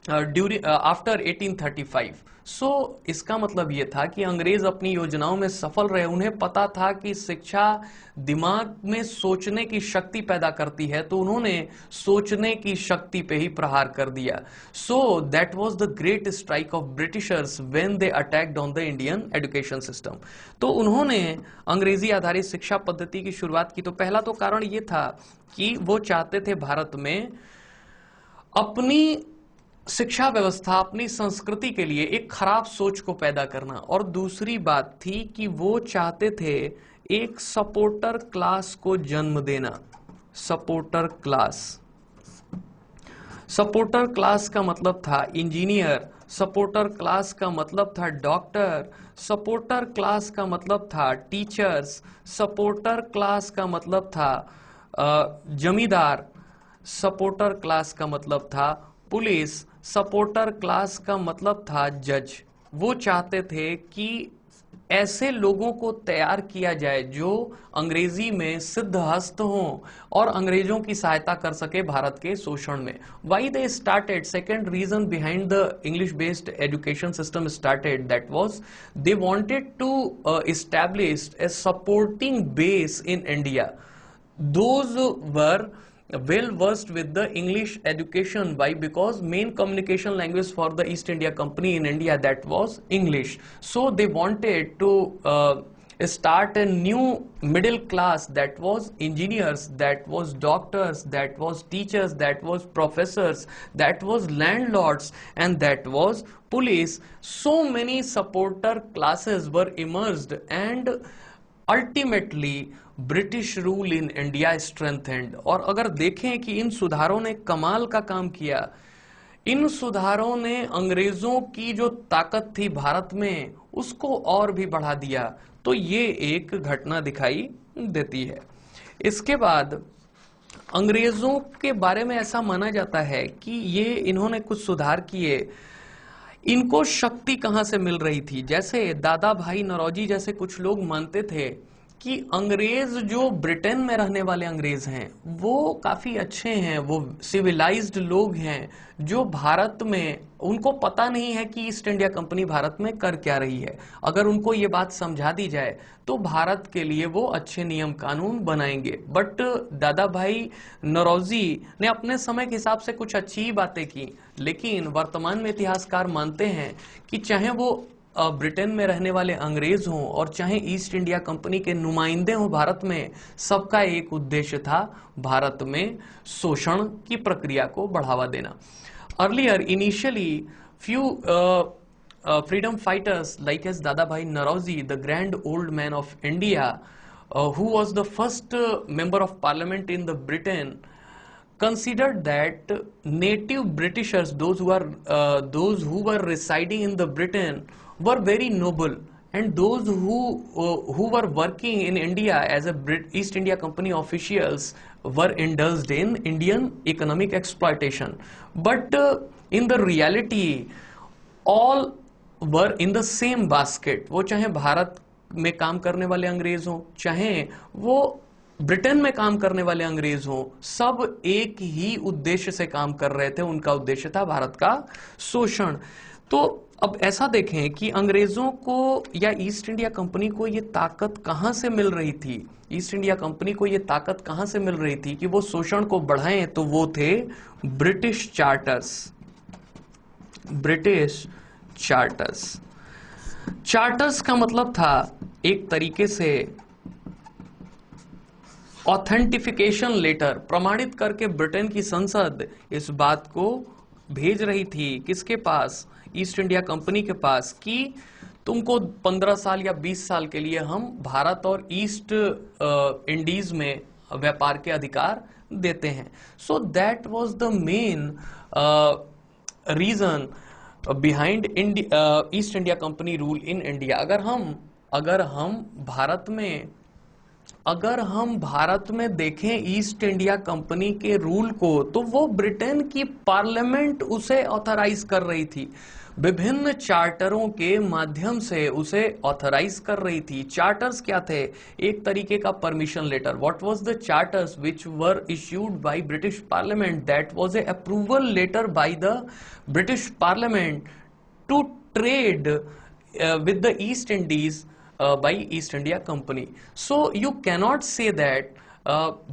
A: 1835. सो इसका मतलब ये था कि अंग्रेज अपनी योजनाओं में सफल रहे। उन्हें पता था कि शिक्षा दिमाग में सोचने की शक्ति पैदा करती है, तो उन्होंने सोचने की शक्ति पे ही प्रहार कर दिया। सो that was the great strike off Britishers when they attacked on the Indian education system. तो उन्होंने अंग्रेजी आधारित शिक्षा पद्धति की शुरुआत की। तो पहला तो कारण ये था कि वो चाहते थे भारत में अपनी शिक्षा व्यवस्था, अपनी संस्कृति के लिए एक खराब सोच को पैदा करना। और दूसरी बात थी कि वो चाहते थे एक सपोर्टर क्लास को जन्म देना। सपोर्टर क्लास, सपोर्टर क्लास का मतलब था इंजीनियर, सपोर्टर क्लास का मतलब था डॉक्टर, सपोर्टर क्लास का मतलब था टीचर्स, सपोर्टर क्लास का मतलब था जमींदार, सपोर्टर क्लास का मतलब था पुलिस, सपोर्टर क्लास का मतलब था जज। वो चाहते थे कि ऐसे लोगों को तैयार किया जाए जो अंग्रेजी में सिद्धहस्त हों और अंग्रेजों की सहायता कर सके भारत के शोषण में। Why they started, second reason behind the English based education system started, that was they wanted to establish a supporting base in India. Those were well versed with the English education. Why? Because main communication language for the East India Company in India, that was English. So they wanted to start a new middle class, that was engineers, that was doctors, that was teachers, that was professors, that was landlords, and that was police. So many supporter classes were emerged, and ultimately British rule in India strengthened. और अगर देखें कि इन सुधारों ने कमाल का काम किया, इन सुधारों ने अंग्रेजों की जो ताकत थी भारत में उसको और भी बढ़ा दिया। तो ये एक घटना दिखाई देती है। इसके बाद अंग्रेजों के बारे में ऐसा माना जाता है कि ये इन्होंने कुछ सुधार किए। इनको शक्ति कहां से मिल रही थी? जैसे दादा भाई नौरोजी जैसे कुछ लोग मानते थे कि अंग्रेज जो ब्रिटेन में रहने वाले अंग्रेज हैं वो काफी अच्छे हैं, वो सिविलाइज्ड लोग हैं, जो भारत में उनको पता नहीं है कि ईस्ट इंडिया कंपनी भारत में कर क्या रही है। अगर उनको ये बात समझा दी जाए तो भारत के लिए वो अच्छे नियम कानून बनाएंगे। बट दादा भाई नौरोजी ने अपने समय के हिसाब से कुछ अच्छी ही बातें की, लेकिन वर्तमान में इतिहासकार मानते हैं कि चाहे वो ब्रिटेन में रहने वाले अंग्रेज हों और चाहे ईस्ट इंडिया कंपनी के नुमाइंदे हों भारत में, सबका एक उद्देश्य था भारत में शोषण की प्रक्रिया को बढ़ावा देना। Earlier initially few freedom fighters like as Dadabhai Naroji, the grand old man of India, who was the first member of parliament in the Britain, considered that native Britishers, those who were residing in the Britain, were very noble, and those who were working in India as a East India Company officials were indulged in Indian economic exploitation. But in the reality, all were in the same basket. वो चाहे भारत में काम करने वाले अंग्रेज हों, चाहे वो ब्रिटेन में काम करने वाले अंग्रेज हों, सब एक ही उद्देश्य से काम कर रहे थे। उनका उद्देश्य था भारत का शोषण। तो अब ऐसा देखें कि अंग्रेजों को या ईस्ट इंडिया कंपनी को ये ताकत कहां से मिल रही थी? ईस्ट इंडिया कंपनी को ये ताकत कहां से मिल रही थी कि वो शोषण को बढ़ाएं? तो वो थे British charters. British charters, charters का मतलब था एक तरीके से ऑथेंटिफिकेशन लेटर, प्रमाणित करके ब्रिटेन की संसद इस बात को भेज रही थी किसके पास? ईस्ट इंडिया कंपनी के पास, कि तुमको 15 साल या 20 साल के लिए हम भारत और ईस्ट इंडीज में व्यापार के अधिकार देते हैं। So that was the main reason behind East India company rule in India. अगर हम भारत में देखें ईस्ट इंडिया कंपनी के रूल को, तो वो ब्रिटेन की पार्लियामेंट उसे ऑथराइज कर रही थी, विभिन्न चार्टरों के माध्यम से उसे ऑथराइज कर रही थी। चार्टर्स क्या थे? एक तरीके का permission letter. What was the charters which were issued by British parliament? That was a approval letter by the British parliament to trade with the East Indies by East India Company. So you cannot say that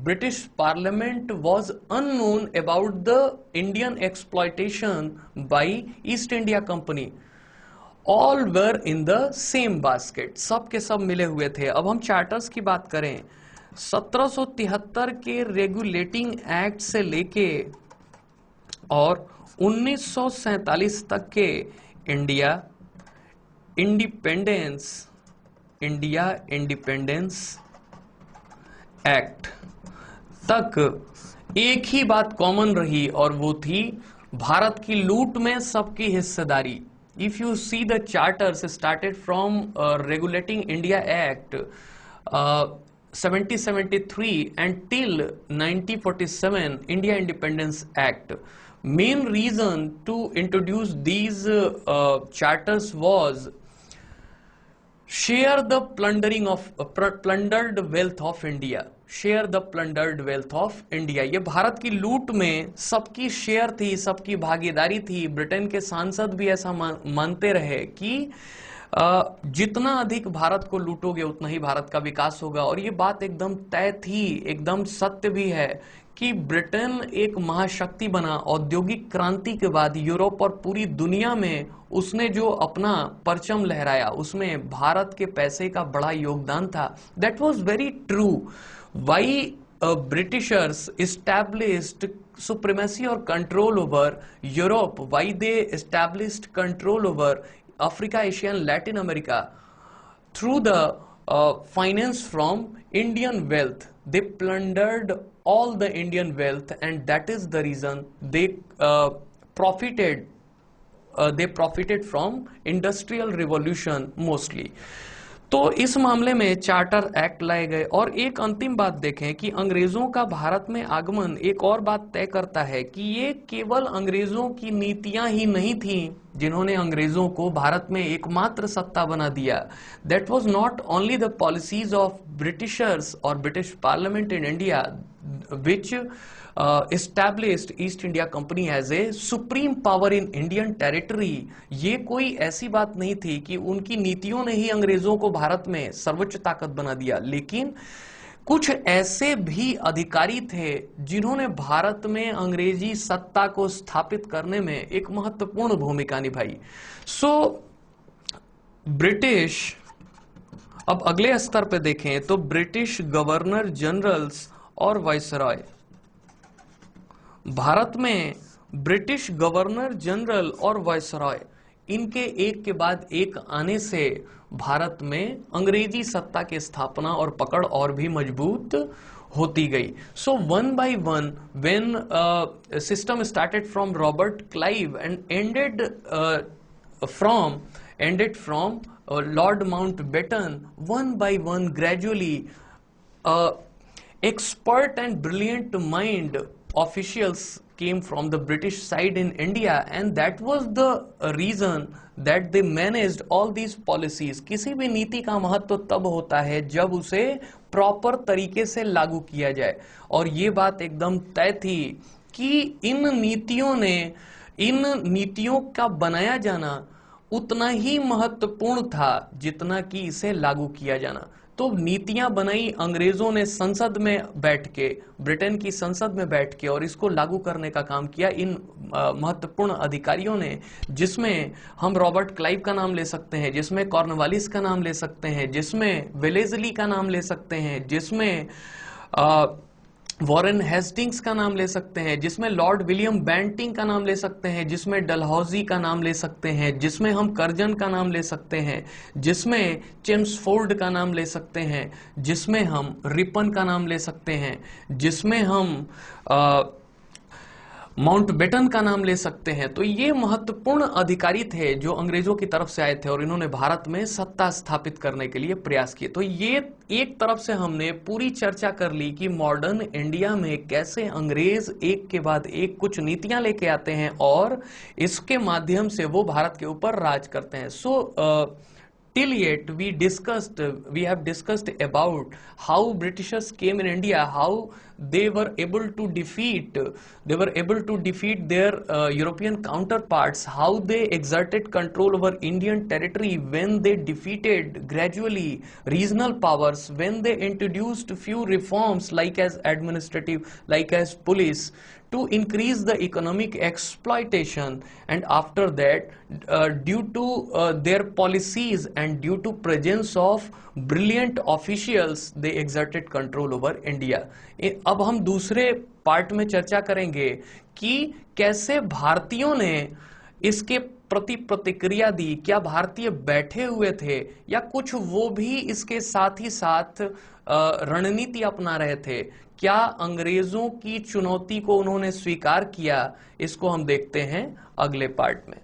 A: British Parliament was unknown about the Indian exploitation by East India Company. All were in the same basket. सब के सब मिले हुए थे। अब हम charters की बात करें, 1773 के रेगुलेटिंग एक्ट से लेके और 1947 तक के इंडिया इंडिपेंडेंस एक्ट तक एक ही बात कॉमन रही, और वो थी भारत की लूट में सबकी हिस्सेदारी। If you see the charters started from regulating India act 1773 and till 1947 India Independence Act. Main reason to introduce these charters was share the plundering of plundered wealth of India. Share the plundered wealth of India. ये भारत की लूट में सबकी share थी, सबकी भागीदारी थी। Britain के सांसद भी ऐसा मानते रहे कि जितना अधिक भारत को लूटोगे उतना ही भारत का विकास होगा। और ये बात एकदम तय थी, एकदम सत्य भी है कि ब्रिटेन एक महाशक्ति बना। औद्योगिक क्रांति के बाद यूरोप और पूरी दुनिया में उसने जो अपना परचम लहराया उसमें भारत के पैसे का बड़ा योगदान था। That was very true. Why Britishers established supremacy और control over Europe, why they established control over Africa, Asia and Latin America through the finance from Indian wealth. They plundered all the Indian wealth, and that is the reason they profited. They profited from industrial revolution mostly. तो इस मामले में charter act लाए गए। और एक अंतिम बात देखें कि अंग्रेजों का भारत में आगमन एक और बात तय करता है कि ये केवल अंग्रेजों की नीतियां ही नहीं थी जिन्होंने अंग्रेजों को भारत में एकमात्र सत्ता बना दिया। That was not only the policies of Britishers और British parliament in India which established East India Company as a supreme power in Indian territory. ये कोई ऐसी बात नहीं थी कि उनकी नीतियों ने ही अंग्रेजों को भारत में सर्वोच्च ताकत बना दिया, लेकिन कुछ ऐसे भी अधिकारी थे जिन्होंने भारत में अंग्रेजी सत्ता को स्थापित करने में एक महत्वपूर्ण भूमिका निभाई। सो ब्रिटिश, अब अगले स्तर पे देखें तो ब्रिटिश गवर्नर जनरल्स और वाइसरॉय। भारत में ब्रिटिश गवर्नर जनरल और वाइसरॉय, इनके एक के बाद एक आने से भारत में अंग्रेजी सत्ता की स्थापना और पकड़ और भी मजबूत होती गई। So one by one when system started from Robert Clive and ended from Lord Mountbatten, one by one gradually expert and brilliant mind officials came from the British side in India, and that was the reason that they managed all these policies. किसी भी नीति का महत्व तब होता है जब उसे प्रॉपर तरीके से लागू किया जाए। और ये बात एकदम तय थी कि इन नीतियों का बनाया जाना उतना ही महत्वपूर्ण था जितना कि इसे लागू किया जाना। तो नीतियां बनाई अंग्रेजों ने संसद में बैठ के, ब्रिटेन की संसद में बैठ के, और इसको लागू करने का काम किया इन महत्वपूर्ण अधिकारियों ने, जिसमें हम रॉबर्ट क्लाइव का नाम ले सकते हैं, जिसमें कॉर्नवालिस का नाम ले सकते हैं, जिसमें वेलेस्ली का नाम ले सकते हैं, जिसमें वॉरेन हेस्टिंग्स का नाम ले सकते हैं, जिसमें लॉर्ड विलियम बेंटिंग का नाम ले सकते हैं, जिसमें डलहौजी का नाम ले सकते हैं, जिसमें हम कर्जन का नाम ले सकते हैं, जिसमें चेम्सफोर्ड का नाम ले सकते हैं, जिसमें हम रिपन का नाम ले सकते हैं, जिसमें हम माउंटबेटन का नाम ले सकते हैं। तो ये महत्वपूर्ण अधिकारी थे जो अंग्रेजों की तरफ से आए थे और इन्होंने भारत में सत्ता स्थापित करने के लिए प्रयास किए। तो ये एक तरफ से हमने पूरी चर्चा कर ली कि मॉडर्न इंडिया में कैसे अंग्रेज एक के बाद एक कुछ नीतियां लेके आते हैं और इसके माध्यम से वो भारत के ऊपर राज करते हैं। Till yet we have discussed about how Britishers came in India, how they were able to defeat their European counterparts, how they exerted control over Indian territory when they defeated gradually regional powers, when they introduced few reforms like as administrative, like as police, to increase the economic exploitation, and after that due to their policies and due to presence of brilliant officials they exerted control over India. अब हम दूसरे part में चर्चा करेंगे कि कैसे भारतीयों ने इसके प्रति प्रतिक्रिया दी। क्या भारतीय बैठे हुए थे या कुछ वो भी इसके साथ ही साथ रणनीति अपना रहे थे? क्या अंग्रेजों की चुनौती को उन्होंने स्वीकार किया, इसको हम देखते हैं अगले पार्ट में।